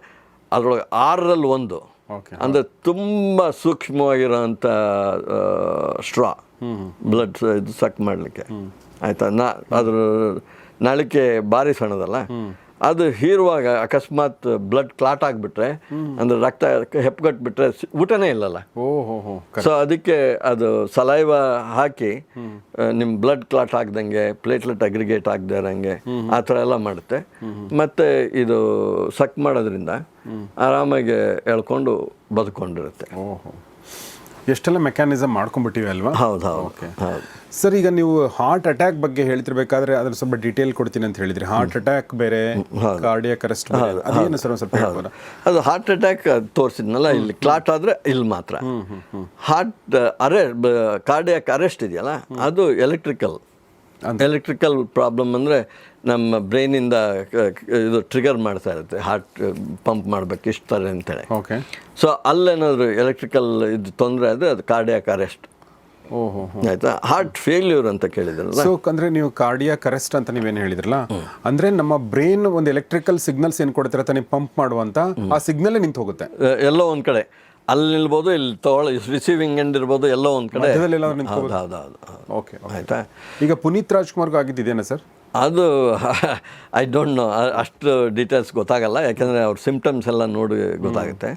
ಅದರೊಳಗೆ 6ರಲ್ಲಿ 1 ಅಂದರೆ ತುಂಬ ಸೂಕ್ಷ್ಮವಾಗಿರೋಂಥ ಸ್ಟ್ರಾ, ಬ್ಲಡ್ ಇದು ಸಕ್ ಮಾಡಲಿಕ್ಕೆ, ಆಯಿತಾ. ಅದ್ರ ನಾಳಿಕೆ ಭಾರಿ ಸಣ್ಣದಲ್ಲ, ಅದು ಹೀರುವಾಗ ಅಕಸ್ಮಾತ್ ಬ್ಲಡ್ ಕ್ಲಾಟ್ ಆಗಿಬಿಟ್ರೆ, ಅಂದರೆ ರಕ್ತ ಹೆಪ್ಪುಗಟ್ಬಿಟ್ರೆ ಊಟನೇ ಇಲ್ಲಲ್ಲ. ಸೊ ಅದಕ್ಕೆ ಅದು ಸಲೈವ ಹಾಕಿ ನಿಮ್ಮ ಬ್ಲಡ್ ಕ್ಲಾಟ್ ಆಗ್ದಂಗೆ, ಪ್ಲೇಟ್ಲೆಟ್ ಅಗ್ರಿಗೇಟ್ ಆಗದೆ ಇರೋಂಗೆ ಆ ಥರ ಎಲ್ಲ ಮಾಡುತ್ತೆ. ಮತ್ತು ಇದು ಸಕ್ ಮಾಡೋದ್ರಿಂದ ಆರಾಮಾಗಿ ಎಳ್ಕೊಂಡು ಬದುಕೊಂಡಿರುತ್ತೆ. ಎಷ್ಟೆಲ್ಲ ಮೆಕ್ಯಾನಿಸಮ್ ಮಾಡ್ಕೊಂಡ್ಬಿಟ್ಟಿವಿ ಅಲ್ವಾ? ಹೌದು. ಸರ್, ಈಗ ನೀವು ಹಾರ್ಟ್ ಅಟ್ಯಾಕ್ ಬಗ್ಗೆ ಹೇಳ್ತಿರ್ಬೇಕಾದ್ರೆ ಅದ್ರ ಸ್ವಲ್ಪ ಡೀಟೇಲ್ ಕೊಡ್ತೀನಿ ಅಂತ ಹೇಳಿದ್ರಿ. ಹಾರ್ಟ್ ಅಟ್ಯಾಕ್ ಬೇರೆ, ಕಾರ್ಡಿಯಾಕ್ ಅರೆಸ್ಟ್ ಬೇರೆ, ಅದೇನು ಸರ್ ಸ್ವಲ್ಪ ಹೇಳ್ಬೋದಾ? ಅದು ಹಾರ್ಟ್ ಅಟ್ಯಾಕ್ ತೋರಿಸಿದ್ನಲ್ಲ, ಇಲ್ಲಿ ಕ್ಲಾಟ್ ಆದರೆ ಇಲ್ಲಿ ಮಾತ್ರ. ಹಾರ್ಟ್ ಕಾರ್ಡಿಯಾಕ್ ಅರೆಸ್ಟ್ ಇದೆಯಲ್ಲ, ಅದು ಎಲೆಕ್ಟ್ರಿಕಲ್ ಪ್ರಾಬ್ಲಮ್. ಅಂದರೆ ನಮ್ಮ ಬ್ರೈನಿಂದ ಇದು ಟ್ರಿಗರ್ ಮಾಡ್ತಾ ಇರುತ್ತೆ, ಹಾರ್ಟ್ ಪಂಪ್ ಮಾಡಬೇಕು ಇಷ್ಟು ಥರ ಅಂತೇಳಿ. ಓಕೆ. ಸೊ ಅಲ್ಲೇನಾದರೂ ಎಲೆಕ್ಟ್ರಿಕಲ್ ಇದು ತೊಂದರೆ ಆದರೆ ಅದು ಕಾರ್ಡಿಯಾಕ್ ಅರೆಸ್ಟ್. ಓಹೋ. ಆಯಿತಾ. ಹಾರ್ಟ್ ಫೇಲ್ಯೂರ್ ಅಂತ ಕೇಳಿದ್ರಲ್ಲ. ಸೊ ಅಂದರೆ ನೀವು ಕಾರ್ಡಿಯಾಕ್ ಅರೆಸ್ಟ್ ಅಂತ ನೀವೇನು ಹೇಳಿದ್ರಲ್ಲ, ಅಂದರೆ ನಮ್ಮ ಬ್ರೈನ್ ಒಂದು ಎಲೆಕ್ಟ್ರಿಕಲ್ ಸಿಗ್ನಲ್ಸ್ ಏನು ಕೊಡ್ತಿರತ್ತೆ ನೀವು ಪಂಪ್ ಮಾಡುವಂಥ ಆ ಸಿಗ್ನಲ್ಲೇ ನಿಂತು ಹೋಗುತ್ತೆ ಎಲ್ಲೋ ಒಂದು ಕಡೆ. ಅಲ್ಲಿ ನಿಲ್ಬೋದು, ಇಲ್ಲಿ ರಿಸೀವಿಂಗ್ ಎಂಡ್ ಇರ್ಬೋದು, ಎಲ್ಲೋ ಒಂದು ಕಡೆ. ಹೌದು. ಓಕೆ. ಆಯಿತಾ. ಈಗ ಪುನೀತ್ ರಾಜ್ಕುಮಾರ್ಗೂ ಆಗಿದ್ದೇನಾ ಸರ್? ಅದು ಐ ಡೋಂಟ್ ನೋ, ಅಷ್ಟು ಡೀಟೇಲ್ಸ್ ಗೊತ್ತಾಗಲ್ಲ, ಯಾಕೆಂದರೆ ಅವ್ರ ಸಿಮ್ಟಮ್ಸ್ ಎಲ್ಲ ನೋಡಿ ಗೊತ್ತಾಗುತ್ತೆ.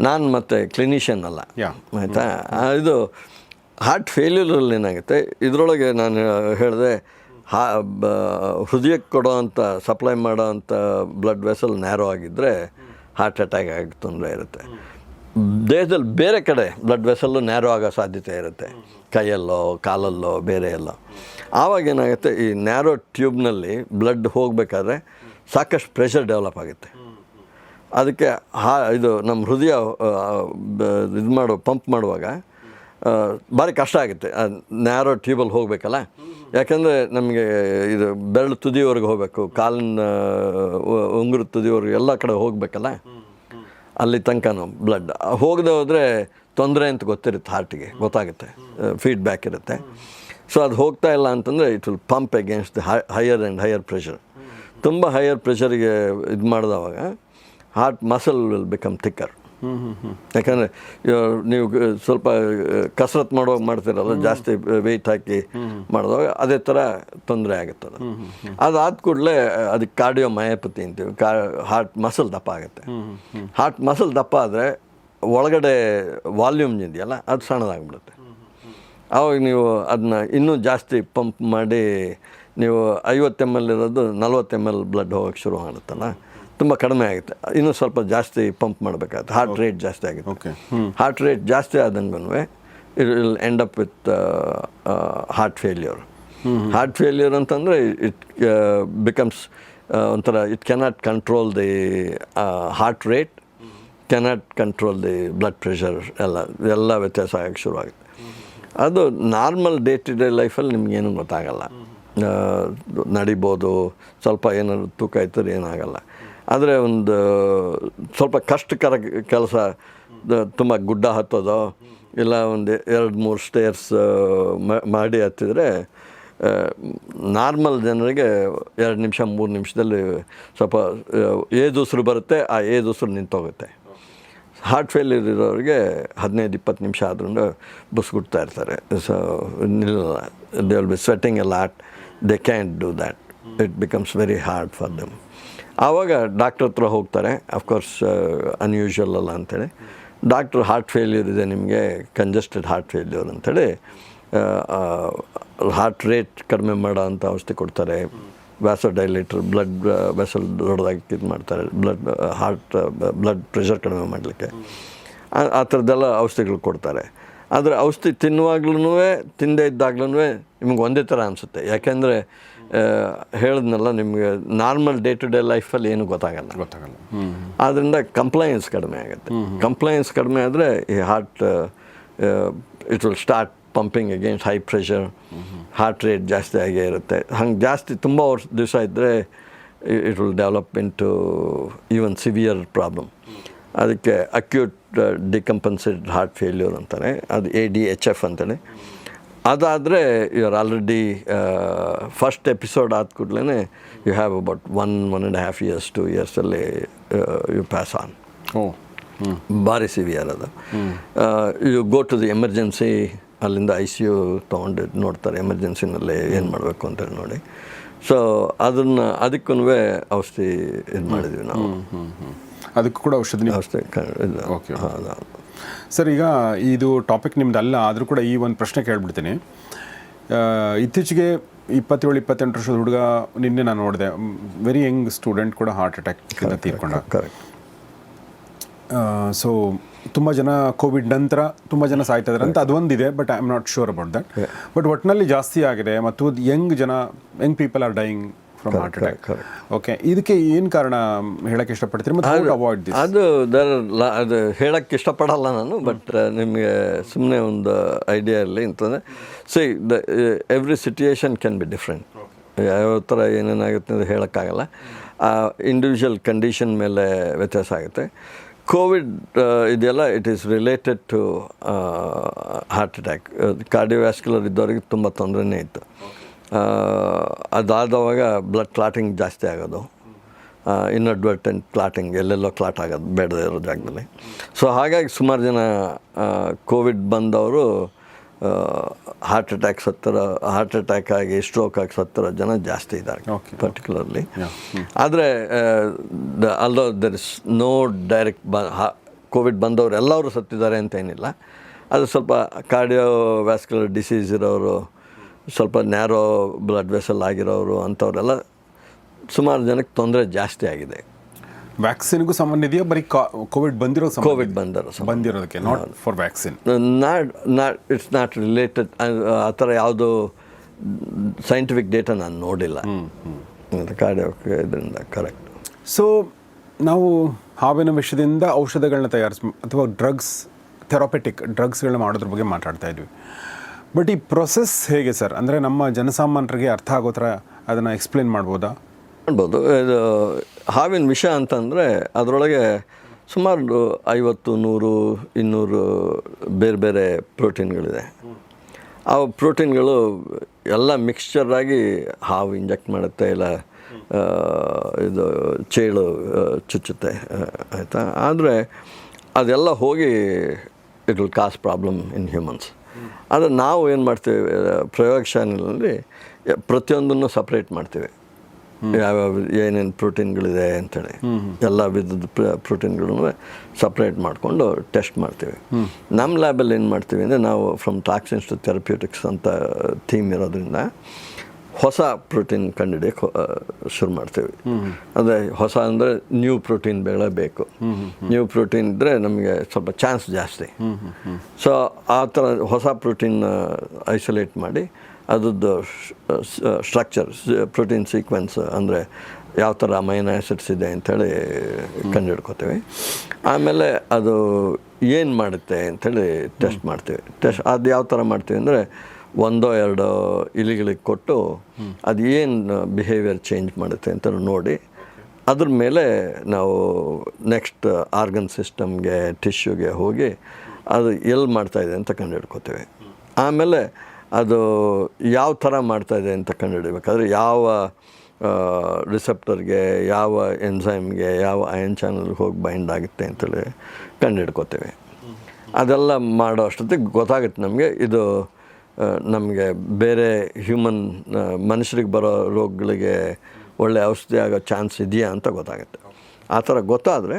ನಾನು ಮತ್ತೆ ಕ್ಲಿನಿಷಿಯನ್ ಅಲ್ಲ, ಆಯಿತಾ. ಇದು ಹಾರ್ಟ್ ಫೇಲ್ಯೂರಲ್ಲಿ ಏನಾಗುತ್ತೆ, ಇದರೊಳಗೆ ನಾನು ಹೇಳಿದೆ ಹೃದಯಕ್ಕೆ ಕೊಡೋವಂಥ ಸಪ್ಲೈ ಮಾಡೋವಂಥ ಬ್ಲಡ್ ವೆಸಲ್ ನ್ಯಾರೋ ಆಗಿದ್ದರೆ ಹಾರ್ಟ್ ಅಟ್ಯಾಕ್ ಆಗಿ ತೊಂದರೆ ಇರುತ್ತೆ. ದೇಹದಲ್ಲಿ ಬೇರೆ ಕಡೆ ಬ್ಲಡ್ ವೆಸಲ್ಲು ನ್ಯಾರೋ ಆಗೋ ಸಾಧ್ಯತೆ ಇರುತ್ತೆ, ಕೈಯಲ್ಲೋ ಕಾಲಲ್ಲೋ ಬೇರೆ ಎಲ್ಲೋ. ಆವಾಗ ಏನಾಗುತ್ತೆ, ಈ ನ್ಯಾರೋ ಟ್ಯೂಬ್ನಲ್ಲಿ ಬ್ಲಡ್ ಹೋಗಬೇಕಾದ್ರೆ ಸಾಕಷ್ಟು ಪ್ರೆಷರ್ ಡೆವಲಪ್ ಆಗುತ್ತೆ. ಅದಕ್ಕೆ ಇದು ನಮ್ಮ ಹೃದಯ ಇದು ಪಂಪ್ ಮಾಡುವಾಗ ಭಾರಿ ಕಷ್ಟ ಆಗುತ್ತೆ. ನ್ಯಾರೋ ಟ್ಯೂಬಲ್ಲಿ ಹೋಗಬೇಕಲ್ಲ, ಯಾಕಂದರೆ ನಮಗೆ ಇದು ಬೆರಳು ತುದಿವರೆಗೆ ಹೋಗಬೇಕು, ಕಾಲಿನ ಉಂಗುರದ ತುದಿವರೆಗೆ ಎಲ್ಲ ಕಡೆ ಹೋಗಬೇಕಲ್ಲ, ಅಲ್ಲಿ ತನಕನೂ ಬ್ಲಡ್ ಹೋಗದೆ ಹೋದರೆ ತೊಂದರೆ ಅಂತ ಗೊತ್ತಿರುತ್ತೆ, ಹಾರ್ಟಿಗೆ ಗೊತ್ತಾಗುತ್ತೆ, ಫೀಡ್ಬ್ಯಾಕ್ ಇರುತ್ತೆ. ಸೊ ಅದು ಹೋಗ್ತಾ ಇಲ್ಲ ಅಂತಂದರೆ it will pump against the higher and higher pressure. ತುಂಬ ಹೈಯರ್ ಪ್ರೆಷರಿಗೆ ಇದು ಮಾಡಿದವಾಗ heart muscle will become thicker. ಯಾಕಂದರೆ ನೀವು ಸ್ವಲ್ಪ ಕಸರತ್ತು ಮಾಡುವಾಗ ಮಾಡ್ತೀರಲ್ಲ, ಜಾಸ್ತಿ ವೆಯ್ಟ್ ಹಾಕಿ ಮಾಡಿದಾಗ ಅದೇ ಥರ ತೊಂದರೆ ಆಗುತ್ತದೆ. ಅದಾದ ಕೂಡಲೇ ಅದಕ್ಕೆ ಕಾರ್ಡಿಯೋ ಮಯೋಪತಿ ಅಂತೀವಿ. ಹಾರ್ಟ್ ಮಸಲ್ ದಪ್ಪ ಆಗುತ್ತೆ. ಹಾರ್ಟ್ ಮಸಲ್ ದಪ್ಪ ಆದರೆ ಒಳಗಡೆ ವಾಲ್ಯೂಮ್ ಇದೆಯಲ್ಲ ಅದು ಸಣ್ಣದಾಗ್ಬಿಡುತ್ತೆ. ಆವಾಗ ನೀವು ಅದನ್ನ ಇನ್ನೂ ಜಾಸ್ತಿ ಪಂಪ್ ಮಾಡಿ ನೀವು 50 ml ಇರೋದು 40 ml ಬ್ಲಡ್ ಹೋಗೋಕ್ಕೆ ಶುರು ಮಾಡುತ್ತಲ್ಲ, ತುಂಬ ಕಡಿಮೆ ಆಗುತ್ತೆ. ಇನ್ನೂ ಸ್ವಲ್ಪ ಜಾಸ್ತಿ ಪಂಪ್ ಮಾಡಬೇಕಾಗುತ್ತೆ, ಹಾರ್ಟ್ ರೇಟ್ ಜಾಸ್ತಿ ಆಗುತ್ತೆ. ಹಾರ್ಟ್ ರೇಟ್ ಜಾಸ್ತಿ ಆದಂಗೂ it will end up with heart failure. Heart failure ಅಂತಂದರೆ ಇಟ್ ಬಿಕಮ್ಸ್ ಒಂಥರ it cannot control the heart rate, cannot control the blood pressure, ಎಲ್ಲ ವ್ಯತ್ಯಾಸ ಆಗಕ್ಕೆ ಶುರುವಾಗುತ್ತೆ. ಅದು ನಾರ್ಮಲ್ ಡೇ ಟು ಡೇ ಲೈಫಲ್ಲಿ ನಿಮಗೇನು ಗೊತ್ತಾಗಲ್ಲ, ನಡಿಬೋದು, ಸ್ವಲ್ಪ ಏನಾದ್ರು ತೂಕ ಇದ್ದರೆ ಏನಾಗಲ್ಲ. ಆದರೆ ಒಂದು ಸ್ವಲ್ಪ ಕಷ್ಟಕರ ಕೆಲಸ, ತುಂಬ ಗುಡ್ಡ ಹತ್ತೋದೋ ಇಲ್ಲ ಒಂದು 2-3 ಸ್ಟೇರ್ಸ್ ಮಾಡಿ ಹತ್ತಿದರೆ ನಾರ್ಮಲ್ ಜನರಿಗೆ 2 ನಿಮಿಷ 3 ನಿಮಿಷದಲ್ಲಿ ಸ್ವಲ್ಪ ಏದುಸಿರು ಬರುತ್ತೆ, ಆ ಏದುಸಿರು ನಿಂತೋಗುತ್ತೆ. ಹಾರ್ಟ್ ಫೇಲ್ಯೂರ್ ಇರೋರಿಗೆ 15-20 ನಿಮಿಷ ಆದ್ರೂ ಬುಸ್ಗುಡ್ತಾ ಇರ್ತಾರೆ. ಸೊ ನಿಲ್ಲಲ್ಲ, they will be sweating A lot, they can't do that, it becomes very hard for them. ಆವಾಗ ಡಾಕ್ಟ್ರ್ ಹತ್ರ ಹೋಗ್ತಾರೆ. ಅಫ್ಕೋರ್ಸ್ ಅನ್ಯೂಶುವಲ್ ಅಲ್ಲ ಅಂಥೇಳಿ ಡಾಕ್ಟ್ರು ಹಾರ್ಟ್ ಫೇಲ್ಯೂರ್ ಇದೆ ನಿಮಗೆ, ಕಂಜೆಸ್ಟೆಡ್ ಹಾರ್ಟ್ ಫೇಲ್ಯೂರ್ ಅಂಥೇಳಿ ಹಾರ್ಟ್ ರೇಟ್ ಕಡಿಮೆ ಮಾಡೋ ಅಂಥ ಔಷಧಿ ಕೊಡ್ತಾರೆ. ವ್ಯಾಸೋಡೈಲೇಟರ್, ಬ್ಲಡ್ ವೆಸಲ್ ದೊಡ್ಡದಾಗಿ ಇದು ಮಾಡ್ತಾರೆ, ಬ್ಲಡ್ ಪ್ರೆಷರ್ ಕಡಿಮೆ ಮಾಡಲಿಕ್ಕೆ ಆ ಥರದ್ದೆಲ್ಲ ಔಷಧಿಗಳು ಕೊಡ್ತಾರೆ. ಆದರೆ ಔಷಧಿ ತಿನ್ನುವಾಗ್ಲೂ ತಿಂದೇ ಇದ್ದಾಗ್ಲೂ ನಿಮ್ಗೆ ಒಂದೇ ಥರ ಅನಿಸುತ್ತೆ. ಯಾಕೆಂದರೆ ಹೇಳಿದ್ನಲ್ಲ, ನಿಮಗೆ ನಾರ್ಮಲ್ ಡೇ ಟು ಡೇ ಲೈಫಲ್ಲಿ ಏನೂ ಗೊತ್ತಾಗಲ್ಲ. ಆದ್ದರಿಂದ ಕಂಪ್ಲೈನ್ಸ್ ಕಡಿಮೆ ಆಗುತ್ತೆ. ಕಂಪ್ಲೈನ್ಸ್ ಕಡಿಮೆ ಆದರೆ ಈ heart it will start pumping against high pressure, heart rate ಜಾಸ್ತಿ ಆಗೇ ಇರುತ್ತೆ. ಹಂಗೆ ಜಾಸ್ತಿ ತುಂಬ ದಿವಸ ಇದ್ದರೆ it will develop into even severe problem. ಅದಕ್ಕೆ ಅಕ್ಯೂಟ್ ಡಿಕಂಪನ್ಸೇಟೆಡ್ ಹಾರ್ಟ್ ಫೇಲ್ಯೂರ್ ಅಂತಾನೆ, ಅದು ADHF ಅಂತೇಳಿ. ಅದಾದರೆ you are already first episode ಆದ ಕೂಡಲೇ ಯು ಹ್ಯಾವ್ ಅಬೌಟ್ 1.5 years 2 yearsಲ್ಲಿ ಯು ಪ್ಯಾಸ್ ಆನ್. ಭಾರಿ ಸಿವಿಯರ್ ಅದು. You go to the emergency, ಅಲ್ಲಿಂದ ICU ತೊಗೊಂಡು ನೋಡ್ತಾರೆ, ಎಮರ್ಜೆನ್ಸಿನಲ್ಲಿ ಏನು ಮಾಡಬೇಕು ಅಂತೇಳಿ ನೋಡಿ. ಸೊ ಅದಕ್ಕೂ ಔಷಧಿ ಇದು ಮಾಡಿದ್ವಿ ನಾವು. ಅದಕ್ಕೂ ಕೂಡ ಔಷಧಿ ಓಕೆ. ಸರ್, ಈಗ ಇದು ಟಾಪಿಕ್ ನಿಮ್ದು ಅಲ್ಲ, ಆದರೂ ಕೂಡ ಈ ಒಂದು ಪ್ರಶ್ನೆ ಕೇಳ್ಬಿಡ್ತೀನಿ. ಇತ್ತೀಚೆಗೆ 27-28 ವರ್ಷದ ಹುಡುಗ, ನಿನ್ನೆ ನಾನು ನೋಡಿದೆ, ವೆರಿ ಯಂಗ್ ಸ್ಟೂಡೆಂಟ್ ಕೂಡ ಹಾರ್ಟ್ ಅಟ್ಯಾಕ್ ತೀರ್ಕೊಂಡ. ಸೊ ತುಂಬ ಜನ ಕೋವಿಡ್ ನಂತರ ತುಂಬ ಜನ ಸಾಯ್ತಾ ಇದ್ದಾರೆ ಅಂತ ಅದೊಂದಿದೆ, but I am not sure about that. But ಒಟ್ಟಿನಲ್ಲಿ ಜಾಸ್ತಿ ಆಗಿದೆ ಮತ್ತು young people are dying from heart attack. Okay, ಇದಕ್ಕೆ ಏನು ಕಾರಣ ಹೇಳಕ್ಕೆ ಇಷ್ಟಪಡ್ತೀರಿ ಮತ್ತು ಹೌ ಟು ಅವಾಯ್ಡ್ ದಿಸ್? ಅದು ಹೇಳಕ್ಕೆ ಇಷ್ಟಪಡಲ್ಲ ನಾನು, ಬಟ್ ನಿಮಗೆ ಸುಮ್ಮನೆ ಒಂದು ಐಡಿಯಾ ಇರಲಿ ಅಂತಂದರೆ, see every situation can be different. ಯಾವ ಥರ ಏನೇನಾಗುತ್ತೆ ಅಂತ ಹೇಳೋಕ್ಕಾಗಲ್ಲ. ಇಂಡಿವಿಜುವಲ್ ಕಂಡೀಷನ್ ಮೇಲೆ ವ್ಯತ್ಯಾಸ ಆಗುತ್ತೆ. ಕೋವಿಡ್ ಇದೆಲ್ಲ it is related to heart attack. Cardiovascular ಇದ್ದವ್ರಿಗೆ ತುಂಬ ತೊಂದರೆನೇ ಇತ್ತು. ಅದಾದವಾಗ ಬ್ಲಡ್ ಕ್ಲಾಟಿಂಗ್ ಜಾಸ್ತಿ ಆಗೋದು, ಇನ್ಅಡ್ವರ್ಟೆಂಟ್ ಕ್ಲಾಟಿಂಗ್, ಎಲ್ಲೆಲ್ಲೋ ಕ್ಲಾಟ್ ಆಗೋದು ಬೇಡದೇ ಇರೋ ಜಾಗದಲ್ಲಿ. ಸೊ ಹಾಗಾಗಿ ಸುಮಾರು ಜನ ಕೋವಿಡ್ ಬಂದವರು ಹಾರ್ಟ್ ಅಟ್ಯಾಕ್ ಆಗಿ ಸ್ಟ್ರೋಕ್ ಆಗಿ ಸತ್ತಿರೋ ಜನ ಜಾಸ್ತಿ ಇದ್ದಾರೆ ಪರ್ಟಿಕ್ಯುಲರ್ಲಿ. ಆದರೆ although there is no direct Covid ಬಂದವರು ಎಲ್ಲರೂ ಸತ್ತಿದ್ದಾರೆ ಅಂತ ಏನಿಲ್ಲ. ಅದು ಸ್ವಲ್ಪ ಕಾರ್ಡಿಯೋವ್ಯಾಸ್ಕ್ಯುಲರ್ ಡಿಸೀಸ್ ಇರೋರು, ಸ್ವಲ್ಪ ನ್ಯಾರೋ ಬ್ಲಡ್ ವೆಸಲ್ ಆಗಿರೋರು ಅಂಥವರೆಲ್ಲ ಸುಮಾರು ಜನಕ್ಕೆ ತೊಂದರೆ ಜಾಸ್ತಿ ಆಗಿದೆ. ವ್ಯಾಕ್ಸಿನ್ಗೂ ಸಂಬಂಧ ಇದೆಯಾ? ಬರೀ ಕೋವಿಡ್ ಬಂದಿರೋದಕ್ಕೆ, not for vaccine? Not it's not related. ಆ ಥರ ಯಾವುದು ಸೈಂಟಿಫಿಕ್ ಡೇಟಾ ನಾನು ನೋಡಿಲ್ಲ ಕಾರ್ಡಿಯೋ ಇದರಿಂದ. ಕರೆಕ್ಟ್. ಸೊ ನಾವು ಹಾವಿನ ವಿಷದಿಂದ ಔಷಧಗಳನ್ನ ಅಥವಾ ಥೆರಪೆಟಿಕ್ ಡ್ರಗ್ಸ್ಗಳನ್ನ ಮಾಡೋದ್ರ ಬಗ್ಗೆ ಮಾತಾಡ್ತಾ ಇದ್ವಿ. ಬಟ್ ಈ ಪ್ರೊಸೆಸ್ ಹೇಗೆ ಸರ್? ಅಂದರೆ ನಮ್ಮ ಜನಸಾಮಾನ್ಯರಿಗೆ ಅರ್ಥ ಆಗೋ ಥರ ಅದನ್ನು ಎಕ್ಸ್ಪ್ಲೇನ್ ಮಾಡ್ಬೋದು. ಇದು ಹಾವಿನ ವಿಷ ಅಂತಂದರೆ ಅದರೊಳಗೆ ಸುಮಾರು 50, 100, 200 ಬೇರೆ ಬೇರೆ ಪ್ರೋಟೀನ್ಗಳಿದೆ. ಆ ಪ್ರೋಟೀನ್ಗಳು ಎಲ್ಲ ಮಿಕ್ಸ್ಚರಾಗಿ ಹಾವು ಇಂಜೆಕ್ಟ್ ಮಾಡುತ್ತೆ, ಇಲ್ಲ ಇದು ಚೇಳು ಚುಚ್ಚುತ್ತೆ, ಆಯಿತಾ. ಆದರೆ ಅದೆಲ್ಲ ಹೋಗಿ it will cause problem in humans. ಆದರೆ ನಾವು ಏನು ಮಾಡ್ತೀವಿ, ಪ್ರಯೋಗಶಾಲೆಯಲ್ಲಿ ಪ್ರತಿಯೊಂದನ್ನು ಸಪ್ರೇಟ್ ಮಾಡ್ತೀವಿ. ಯಾವ್ಯಾವ ಏನೇನು ಪ್ರೋಟೀನ್ಗಳಿದೆ ಅಂಥೇಳಿ ಎಲ್ಲ ವಿಧದ ಪ್ರೋಟೀನ್ಗಳನ್ನು ಸಪ್ರೇಟ್ ಮಾಡಿಕೊಂಡು ಟೆಸ್ಟ್ ಮಾಡ್ತೀವಿ. ನಮ್ಮ ಲ್ಯಾಬಲ್ಲಿ ಏನು ಮಾಡ್ತೀವಿ ಅಂದರೆ, ನಾವು ಫ್ರಮ್ ಟಾಕ್ಸಿನ್ಸ್ ಟು ಥೆರಪ್ಯೂಟಿಕ್ಸ್ ಅಂತ ಥೀಮ್ ಇರೋದ್ರಿಂದ ಹೊಸ ಪ್ರೋಟೀನ್ ಕಂಡುಹಿಡಿಯೋಕ್ಕೆ ಶುರು ಮಾಡ್ತೀವಿ. ಅಂದರೆ ಹೊಸ ಅಂದರೆ ನ್ಯೂ ಪ್ರೋಟೀನ್ ಬೇಕು. ನ್ಯೂ ಪ್ರೋಟೀನ್ ಇದ್ದರೆ ನಮಗೆ ಸ್ವಲ್ಪ ಚಾನ್ಸ್ ಜಾಸ್ತಿ. ಸೊ ಆ ಥರ ಹೊಸ ಪ್ರೋಟೀನ್ ಐಸೋಲೇಟ್ ಮಾಡಿ ಅದರದ್ದು ಸ್ಟ್ರಕ್ಚರ್, ಪ್ರೋಟೀನ್ ಸೀಕ್ವೆನ್ಸ್, ಅಂದರೆ ಯಾವ ಥರ ಅಮೈನೋ ಆ್ಯಸಿಡ್ಸ್ ಇದೆ ಅಂಥೇಳಿ ಕಂಡುಹಿಡ್ಕೋತೀವಿ. ಆಮೇಲೆ ಅದು ಏನು ಮಾಡುತ್ತೆ ಅಂಥೇಳಿ ಟೆಸ್ಟ್ ಮಾಡ್ತೀವಿ. ಅದು ಯಾವ ಥರ ಮಾಡ್ತೀವಿ ಅಂದರೆ, 1-2 ಇಲಿಗಳಿಗೆ ಕೊಟ್ಟು ಅದು ಏನು ಬಿಹೇವಿಯರ್ ಚೇಂಜ್ ಮಾಡುತ್ತೆ ಅಂತ ನೋಡಿ, ಅದ್ರ ಮೇಲೆ ನಾವು ನೆಕ್ಸ್ಟ್ ಆರ್ಗನ್ ಸಿಸ್ಟಮ್ಗೆ, ಟಿಶ್ಯೂಗೆ ಹೋಗಿ ಅದು ಎಲ್ಲಿ ಮಾಡ್ತಾಯಿದೆ ಅಂತ ಕಂಡುಹಿಡ್ಕೋತೀವಿ. ಆಮೇಲೆ ಅದು ಯಾವ ಥರ ಮಾಡ್ತಾಯಿದೆ ಅಂತ ಕಂಡುಹಿಡಬೇಕಾದ್ರೆ ಯಾವ ರಿಸೆಪ್ಟರ್ಗೆ, ಯಾವ ಎನ್ಸೈಮ್ಗೆ, ಯಾವ ಅಯನ್ ಚಾನಲ್ಗೆ ಹೋಗಿ ಬೈಂಡ್ ಆಗುತ್ತೆ ಅಂತೇಳಿ ಕಂಡುಹಿಡ್ಕೋತೀವಿ. ಅದೆಲ್ಲ ಮಾಡೋ ಅಷ್ಟೊತ್ತಿಗೆ ಗೊತ್ತಾಗುತ್ತೆ ನಮಗೆ ಇದು ನಮಗೆ ಬೇರೆ ಮನುಷ್ಯರಿಗೆ ಬರೋ ರೋಗಗಳಿಗೆ ಒಳ್ಳೆ ಔಷಧಿ ಆಗೋ ಚಾನ್ಸ್ ಇದೆಯಾ ಅಂತ ಗೊತ್ತಾಗುತ್ತೆ. ಆ ಥರ ಗೊತ್ತಾದರೆ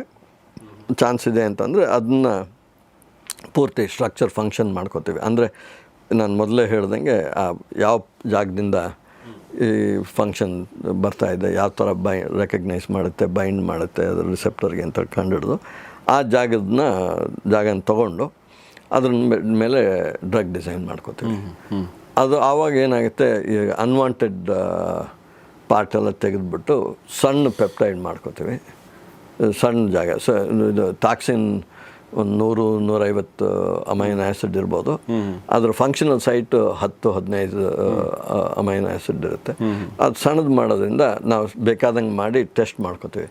ಚಾನ್ಸ್ ಇದೆ ಅಂತಂದರೆ ಅದನ್ನ ಪೂರ್ತಿ ಸ್ಟ್ರಕ್ಚರ್ ಫಂಕ್ಷನ್ ಮಾಡ್ಕೋತೀವಿ. ಅಂದರೆ ನಾನು ಮೊದಲೇ ಹೇಳ್ದಂಗೆ ಯಾವ ಜಾಗದಿಂದ ಈ ಫಂಕ್ಷನ್ ಬರ್ತಾಯಿದೆ, ಯಾವ ಥರ ರೆಕಗ್ನೈಸ್ ಮಾಡುತ್ತೆ, ಬೈಂಡ್ ಮಾಡುತ್ತೆ ಅದ್ರ ರಿಸೆಪ್ಟರ್ಗೆ ಅಂತ ಕಂಡುಹಿಡಿದು ಆ ಜಾಗನ ತೊಗೊಂಡು ಅದ್ರ ಮೇಲೆ ಡ್ರಗ್ ಡಿಸೈನ್ ಮಾಡ್ಕೋತೀವಿ. ಅದು ಆವಾಗ ಏನಾಗುತ್ತೆ, ಈ ಅನ್ವಾಂಟೆಡ್ ಪಾರ್ಟೆಲ್ಲ ತೆಗೆದುಬಿಟ್ಟು ಸಣ್ಣ ಪೆಪ್ಟೈಡ್ ಮಾಡ್ಕೋತೀವಿ. ಸಣ್ಣ ಜಾಗ ಇದು ಟಾಕ್ಸಿನ್ ಒಂದು 100-150 ಅಮೈನೋ ಆ್ಯಸಿಡ್ ಇರ್ಬೋದು. ಅದರ ಫಂಕ್ಷನಲ್ ಸೈಟ್ 10-15 ಅಮೈನೋ ಆ್ಯಸಿಡ್ ಇರುತ್ತೆ. ಅದು ಸಣ್ಣದು ಮಾಡೋದ್ರಿಂದ ನಾವು ಬೇಕಾದಂಗೆ ಮಾಡಿ ಟೆಸ್ಟ್ ಮಾಡ್ಕೋತೀವಿ.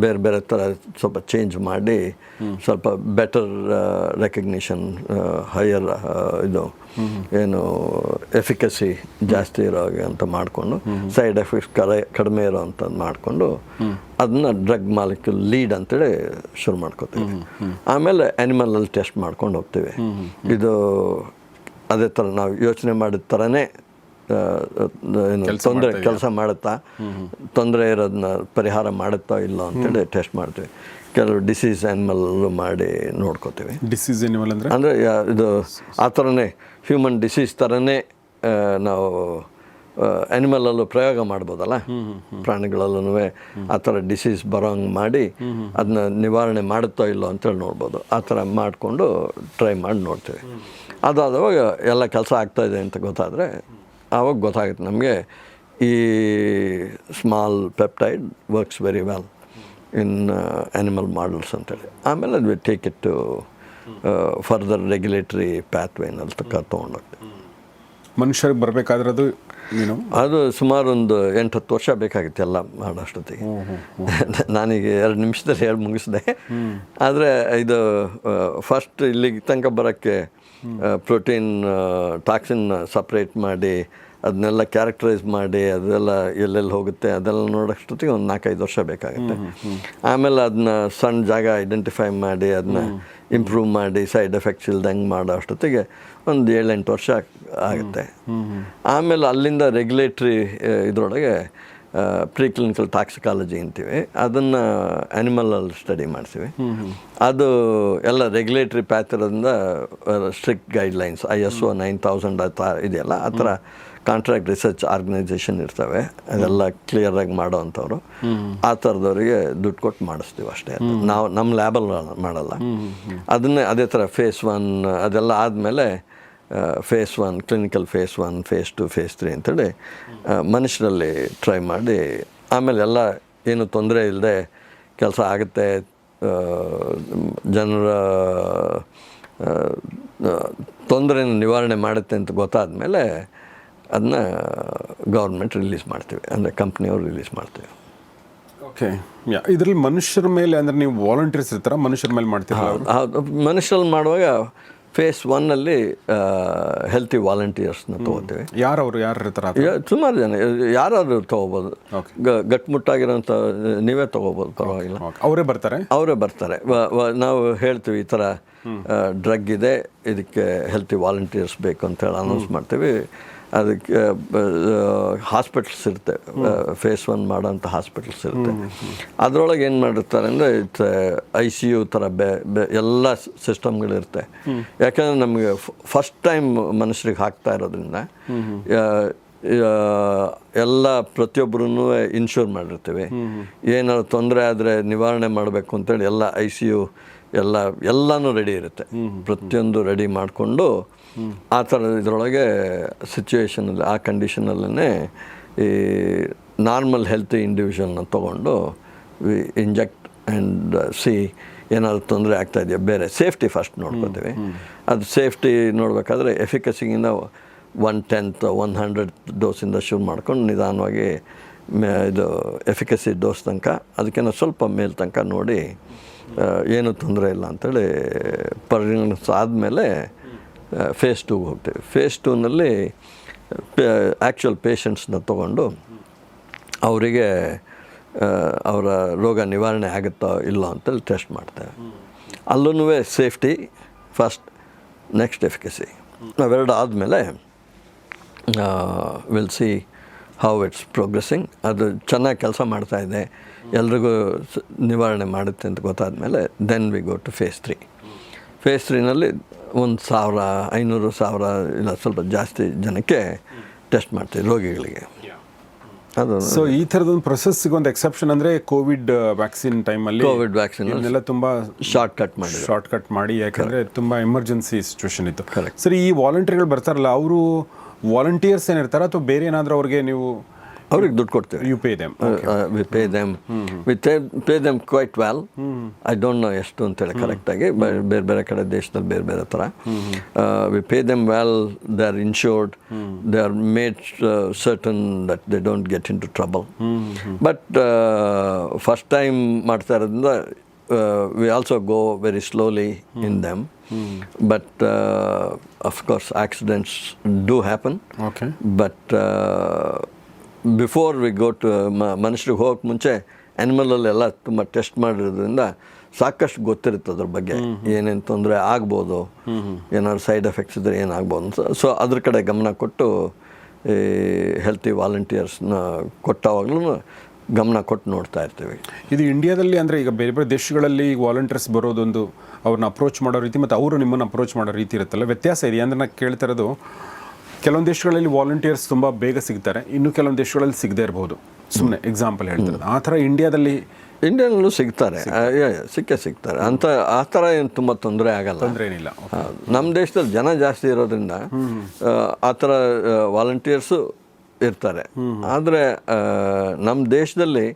ಬೇರೆ ಬೇರೆ ಥರ ಸ್ವಲ್ಪ ಚೇಂಜ್ ಮಾಡಿ ಸ್ವಲ್ಪ ಬೆಟರ್ ರೆಕಗ್ನಿಷನ್, ಹೈಯರ್ ಇದು ಏನು ಎಫಿಕಸಿ ಜಾಸ್ತಿ ಇರೋ ಹಾಗೆ ಅಂತ ಮಾಡಿಕೊಂಡು, ಸೈಡ್ ಎಫೆಕ್ಟ್ಸ್ ಕಡಿಮೆ ಇರೋ ಅಂಥದ್ದು ಮಾಡಿಕೊಂಡು ಅದನ್ನ ಡ್ರಗ್ ಮಾಲಿಕ್ಯೂಲ್ ಲೀಡ್ ಅಂತೇಳಿ ಶುರು ಮಾಡ್ಕೋತೀವಿ. ಆಮೇಲೆ ಆ್ಯನಿಮಲಲ್ಲಿ ಟೆಸ್ಟ್ ಮಾಡ್ಕೊಂಡು ಹೋಗ್ತೀವಿ. ಇದು ಅದೇ ಥರ ನಾವು ಯೋಚನೆ ಮಾಡಿದ ಥರನೇ ಏನು ಕೆಲಸ ಮಾಡುತ್ತಾ, ತೊಂದರೆ ಇರೋದನ್ನ ಪರಿಹಾರ ಮಾಡುತ್ತಾ ಇಲ್ಲ ಅಂತೇಳಿ ಟೆಸ್ಟ್ ಮಾಡ್ತೀವಿ. ಕೆಲವು ಡಿಸೀಸ್ ಆ್ಯನಿಮಲ್ಲು ಮಾಡಿ ನೋಡ್ಕೋತೀವಿ. ಡಿಸೀಸ್ ಆ್ಯನಿಮಲ್ ಅಂದರೆ ಇದು ಆ ಥರನೇ ಹ್ಯೂಮನ್ ಡಿಸೀಸ್ ಥರನೇ ನಾವು ಆ್ಯನಿಮಲಲ್ಲೂ ಪ್ರಯೋಗ ಮಾಡ್ಬೋದಲ್ಲ, ಪ್ರಾಣಿಗಳಲ್ಲೂ ಆ ಥರ ಡಿಸೀಸ್ ಬರೋಂಗೆ ಮಾಡಿ ಅದನ್ನ ನಿವಾರಣೆ ಮಾಡುತ್ತೋ ಇಲ್ಲೋ ಅಂತೇಳಿ ನೋಡ್ಬೋದು. ಆ ಥರ ಮಾಡಿಕೊಂಡು ಟ್ರೈ ಮಾಡಿ ನೋಡ್ತೀವಿ. ಅದಾದವಾಗ ಎಲ್ಲ ಕೆಲಸ ಆಗ್ತಾಯಿದೆ ಅಂತ ಗೊತ್ತಾದರೆ ಆವಾಗ ಗೊತ್ತಾಗುತ್ತೆ ನಮಗೆ ಈ small peptide works very well in animal models ಅಂತೇಳಿ. ಆಮೇಲೆ ಅದು take it to further regulatory ಪ್ಯಾತ್ವೇನಲ್ಲಿ ತೊಗೊಂಡೋಗ್ತೀವಿ. ಮನುಷ್ಯರಿಗೆ ಬರಬೇಕಾದ್ರೆ ಅದು ನೀನು? ಅದು ಸುಮಾರು ಒಂದು 8-10 ವರ್ಷ ಬೇಕಾಗಿತ್ತು ಎಲ್ಲ ಮಾಡೋಷ್ಟೊತ್ತಿಗೆ. ನಾನೀಗ 2 ನಿಮಿಷದಲ್ಲಿ ಹೇಳಿ ಮುಗಿಸಿದೆ. ಆದರೆ ಇದು ಫಸ್ಟ್ ಇಲ್ಲಿಗೆ ತನಕ ಬರೋಕ್ಕೆ ಪ್ರೋಟೀನ್ ಟಾಕ್ಸಿನ್ ಸಪ್ರೇಟ್ ಮಾಡಿ ಅದನ್ನೆಲ್ಲ ಕ್ಯಾರೆಕ್ಟರೈಸ್ ಮಾಡಿ ಅದೆಲ್ಲ ಎಲ್ಲೆಲ್ಲಿ ಹೋಗುತ್ತೆ ಅದೆಲ್ಲ ನೋಡೋಷ್ಟೊತ್ತಿಗೆ ಒಂದು 4-5 ವರ್ಷ ಬೇಕಾಗುತ್ತೆ. ಆಮೇಲೆ ಅದನ್ನ ಸಣ್ಣ ಜಾಗ ಐಡೆಂಟಿಫೈ ಮಾಡಿ ಅದನ್ನ ಇಂಪ್ರೂವ್ ಮಾಡಿ ಸೈಡ್ ಎಫೆಕ್ಟ್ಸ್ ಇಲ್ದಂಗೆ ಮಾಡೋ ಅಷ್ಟೊತ್ತಿಗೆ ಒಂದು 7-8 ವರ್ಷ ಆಗುತ್ತೆ. ಆಮೇಲೆ ಅಲ್ಲಿಂದ ರೆಗ್ಯುಲೇಟ್ರಿ ಇದರೊಳಗೆ ಪ್ರೀಕ್ಲಿನಿಕಲ್ ಟಾಕ್ಸಿಕಾಲಜಿ ಅಂತೀವಿ, ಅದನ್ನು ಆ್ಯನಿಮಲಲ್ಲಿ ಸ್ಟಡಿ ಮಾಡ್ತೀವಿ. ಅದು ಎಲ್ಲ ರೆಗ್ಯುಲೇಟ್ರಿ ಪ್ಯಾತ್ ಇರೋದ್ರಿಂದ ಸ್ಟ್ರಿಕ್ಟ್ ಗೈಡ್ಲೈನ್ಸ್ ISO 9000 ಇದೆಯಲ್ಲ ಆ ಥರ ಕಾಂಟ್ರಾಕ್ಟ್ ರಿಸರ್ಚ್ ಆರ್ಗನೈಸೇಷನ್ ಇರ್ತವೆ, ಅದೆಲ್ಲ ಕ್ಲಿಯರಾಗಿ ಮಾಡೋ ಅಂಥವ್ರು. ಆ ಥರದವರಿಗೆ ದುಡ್ಡು ಕೊಟ್ಟು ಮಾಡಿಸ್ತೀವಿ ಅಷ್ಟೇ. ನಾವು ನಮ್ಮ ಲ್ಯಾಬಲ್ಲಿ ಮಾಡಲ್ಲ. ಅದನ್ನೇ ಅದೇ ಥರ ಫೇಸ್ 1 ಅದೆಲ್ಲ ಆದಮೇಲೆ phase 1 clinical phase 1 phase 2 phase 3 ಅಂತೇಳಿ ಮನುಷ್ಯರಲ್ಲಿ ಟ್ರೈ ಮಾಡಿ ಆಮೇಲೆ ಎಲ್ಲ ಏನು ತೊಂದರೆ ಇಲ್ಲದೆ ಕೆಲಸ ಆಗುತ್ತೆ, ಜನರ ತೊಂದರೆನ ನಿವಾರಣೆ ಮಾಡುತ್ತೆ ಅಂತ ಗೊತ್ತಾದ ಮೇಲೆ ಅದನ್ನ ಗೌರ್ಮೆಂಟ್ ರಿಲೀಸ್ ಮಾಡ್ತೀವಿ, ಅಂದರೆ ಕಂಪ್ನಿಯವ್ರು ರಿಲೀಸ್ ಮಾಡ್ತೀವಿ. ಓಕೆ, ಇದರಲ್ಲಿ ಮನುಷ್ಯರ ಮೇಲೆ ಅಂದರೆ ನೀವು ವಾಲಂಟಿಯರ್ಸ್ ಇರ್ತಾರ ಮನುಷ್ಯರ ಮೇಲೆ ಮಾಡ್ತೀರಾ? ಹೌದು, ಮನುಷ್ಯರಲ್ಲಿ ಮಾಡುವಾಗ ಫೇಸ್ 1 ಹೆಲ್ತಿ ವಾಲಂಟಿಯರ್ಸ್ನ ತೊಗೋತೀವಿ. ಯಾರು ಇರ್ತಾರೆ? ಸುಮಾರು ಜನ, ಯಾರಾದರೂ ತೊಗೋಬೋದು. ಗಟ್ಟುಮುಟ್ಟಾಗಿರೋಂಥ ನೀವೇ ತೊಗೋಬೋದು, ಪರವಾಗಿಲ್ಲ. ಅವರೇ ಬರ್ತಾರೆ. ನಾವು ಹೇಳ್ತೀವಿ ಈ ಥರ ಡ್ರಗ್ ಇದೆ, ಇದಕ್ಕೆ ಹೆಲ್ತಿ ವಾಲಂಟಿಯರ್ಸ್ ಬೇಕು ಅಂತೇಳಿ ಅನೌನ್ಸ್ ಮಾಡ್ತೀವಿ. ಅದಕ್ಕೆ ಹಾಸ್ಪಿಟಲ್ಸ್ ಇರುತ್ತೆ, ಫೇಸ್ 1 ಮಾಡೋಂಥ ಹಾಸ್ಪಿಟಲ್ಸ್ ಇರುತ್ತೆ. ಅದರೊಳಗೆ ಏನು ಮಾಡಿರ್ತಾರೆ ಅಂದರೆ ICU ಥರ ಎಲ್ಲ ಸಿಸ್ಟಮ್ಗಳಿರುತ್ತೆ. ಯಾಕಂದರೆ ನಮಗೆ ಫಸ್ಟ್ ಟೈಮ್ ಮನುಷ್ಯರಿಗೆ ಹಾಕ್ತಾ ಇರೋದ್ರಿಂದ ಎಲ್ಲ ಪ್ರತಿಯೊಬ್ಬರೂ ಇನ್ಶೂರ್ ಮಾಡಿರ್ತೀವಿ. ಏನಾದ್ರು ತೊಂದರೆ ಆದರೆ ನಿವಾರಣೆ ಮಾಡಬೇಕು ಅಂತೇಳಿ ಎಲ್ಲ ICU ಎಲ್ಲನೂ ರೆಡಿ ಇರುತ್ತೆ. ಪ್ರತಿಯೊಂದು ರೆಡಿ ಮಾಡಿಕೊಂಡು ಆ ಥರ ಇದರೊಳಗೆ ಸಿಚುವೇಷನಲ್ಲಿ ಆ ಕಂಡೀಷನಲ್ಲೇ ಈ ನಾರ್ಮಲ್ ಹೆಲ್ತಿ ಇಂಡಿವಿಜುವಲ್ನ ತೊಗೊಂಡು ಇಂಜೆಕ್ಟ್ ಆ್ಯಂಡ್ ಏನಾದರೂ ತೊಂದರೆ ಆಗ್ತಾಯಿದೆಯಾ, ಬೇರೆ ಸೇಫ್ಟಿ ಫಸ್ಟ್ ನೋಡ್ಕೊತೀವಿ. ಅದು ಸೇಫ್ಟಿ ನೋಡಬೇಕಾದ್ರೆ ಎಫಿಕಸಿಗಿಂತ 1/10 100 ಡೋಸಿಂದ ಶುರು ಮಾಡ್ಕೊಂಡು ನಿಧಾನವಾಗಿ ಇದು ಎಫಿಕಸಿ ಡೋಸ್ ತನಕ ಅದಕ್ಕಿಂತ ಸ್ವಲ್ಪ ಮೇಲ್ ತನಕ ನೋಡಿ ಏನೂ ತೊಂದರೆ ಇಲ್ಲ ಅಂಥೇಳಿ ಪರಿಗಣಿಸ ಆದಮೇಲೆ ಫೇಸ್ 2 ಹೋಗ್ತೀವಿ. ಫೇಸ್ 2ನಲ್ಲಿ ಆ್ಯಕ್ಚುಯಲ್ ಪೇಷಂಟ್ಸ್ನ ತೊಗೊಂಡು ಅವರಿಗೆ ಅವರ ರೋಗ ನಿವಾರಣೆ ಆಗುತ್ತೋ ಇಲ್ಲೋ ಅಂತೇಳಿ ಟೆಸ್ಟ್ ಮಾಡ್ತೇವೆ. ಅಲ್ಲೂ ಸೇಫ್ಟಿ ಫಸ್ಟ್, ನೆಕ್ಸ್ಟ್ ಎಫಿಕಸಿ. ಅವೆರಡು ಆದಮೇಲೆ will see how it's progressing. ಅದು ಚೆನ್ನಾಗಿ ಕೆಲಸ ಮಾಡ್ತಾಯಿದೆ, ಎಲ್ರಿಗೂ ನಿವಾರಣೆ ಮಾಡುತ್ತೆ ಅಂತ ಗೊತ್ತಾದಮೇಲೆ then we go to phase 3. Phase 3ನಲ್ಲಿ 1,000 500 ಇಲ್ಲ ಸ್ವಲ್ಪ ಜಾಸ್ತಿ ಜನಕ್ಕೆ ಟೆಸ್ಟ್ ಮಾಡ್ತೀವಿ, ರೋಗಿಗಳಿಗೆ. ಅದು ಸೊ ಈ ಥರದೊಂದು ಪ್ರೊಸೆಸ್ಸಿಗೆ ಒಂದು ಎಕ್ಸೆಪ್ಷನ್ ಅಂದರೆ ಕೋವಿಡ್ ವ್ಯಾಕ್ಸಿನ್ ಟೈಮಲ್ಲಿ ಎಲ್ಲ ತುಂಬ ಶಾರ್ಟ್ ಕಟ್ ಮಾಡಿ ಯಾಕಂದರೆ ತುಂಬ ಎಮರ್ಜೆನ್ಸಿ ಸಿಚುವೇಶನ್ ಇತ್ತು. ಸರಿ, ಈ ವಾಲಂಟಿಯರ್ಗಳು ಬರ್ತಾರಲ್ಲ, ಅವರು ವಾಲಂಟಿಯರ್ಸ್ ಏನಿರ್ತಾರೆ ಅಥವಾ ಬೇರೆ ಏನಾದರೂ ಅವ್ರಿಗೆ ನೀವು ಅವ್ರಿಗೆ ದುಡ್ಡು ಕೊಡ್ತೀವಿ? You pay them? We pay them quite well. I don't know ಎಷ್ಟು ಅಂತೇಳಿ ಕರೆಕ್ಟಾಗಿ, ಬೇರೆ ಬೇರೆ ಕಡೆ ದೇಶದಲ್ಲಿ ಬೇರೆ ಬೇರೆ ಥರ. We pay them well, they are insured, they are made certain that they don't get in to trouble. But first time ಮಾಡ್ತಾ ಇರೋದ್ರಿಂದ we also go very slowly in them. But of course accidents do happen. Okay. But before we go to ಮನುಷ್ಯರಿಗೆ ಹೋಗೋಕ್ಕೆ ಮುಂಚೆ ಆ್ಯನಿಮಲಲ್ಲೆಲ್ಲ ತುಂಬ test ಮಾಡಿರೋದ್ರಿಂದ ಸಾಕಷ್ಟು ಗೊತ್ತಿರುತ್ತೆ ಅದ್ರ ಬಗ್ಗೆ, ಏನೇನು ತೊಂದರೆ ಆಗ್ಬೋದು, ಏನಾದ್ರು ಸೈಡ್ ಎಫೆಕ್ಟ್ಸ್ ಇದ್ದರೆ ಏನಾಗ್ಬೋದು ಅಂತ. ಸೊ ಅದ್ರ ಕಡೆ ಗಮನ ಕೊಟ್ಟು ಈ ಹೆಲ್ತಿ ವಾಲಂಟಿಯರ್ಸ್ನ ಕೊಟ್ಟಾವಾಗ್ಲೂ ಗಮನ ಕೊಟ್ಟು ನೋಡ್ತಾ ಇರ್ತೀವಿ. ಇದು ಇಂಡಿಯಾದಲ್ಲಿ ಅಂದರೆ ಈಗ ಬೇರೆ ಬೇರೆ ದೇಶಗಳಲ್ಲಿ ವಾಲಂಟಿಯರ್ಸ್ ಬರೋದೊಂದು ಅವ್ರನ್ನ ಅಪ್ರೋಚ್ ಮಾಡೋ ರೀತಿ ಮತ್ತು ಅವರು ನಿಮ್ಮನ್ನು ಅಪ್ರೋಚ್ ಮಾಡೋ ರೀತಿ ಇರುತ್ತಲ್ಲ, ವ್ಯತ್ಯಾಸ ಇದೆಯಾ? ಅಂದರೆ ನಾನು ಕೇಳ್ತಾ ಇರೋದು, ಕೆಲವೊಂದು ದೇಶಗಳಲ್ಲಿ ವಾಲಂಟಿಯರ್ಸ್ ತುಂಬ ಬೇಗ ಸಿಗ್ತಾರೆ, ಇನ್ನು ಕೆಲವೊಂದು ದೇಶಗಳಲ್ಲಿ ಸಿಗದೇ ಇರ್ಬೋದು. ಸುಮ್ಮನೆ ಎಕ್ಸಾಂಪಲ್ ಹೇಳ್ತಾರೆ. ಆ ಥರ ಇಂಡಿಯಾದಲ್ಲೂ ಸಿಗ್ತಾರೆ, ಸಿಗ್ತಾರೆ ಅಂತ. ಆ ಥರ ಏನು ತುಂಬ ತೊಂದರೆ ಆಗಲ್ಲ, ತೊಂದರೆ ಏನಿಲ್ಲ. ನಮ್ಮ ದೇಶದಲ್ಲಿ ಜನ ಜಾಸ್ತಿ ಇರೋದ್ರಿಂದ ಆ ಥರ ವಾಲಂಟಿಯರ್ಸು ಇರ್ತಾರೆ. ಆದರೆ ನಮ್ಮ ದೇಶದಲ್ಲಿ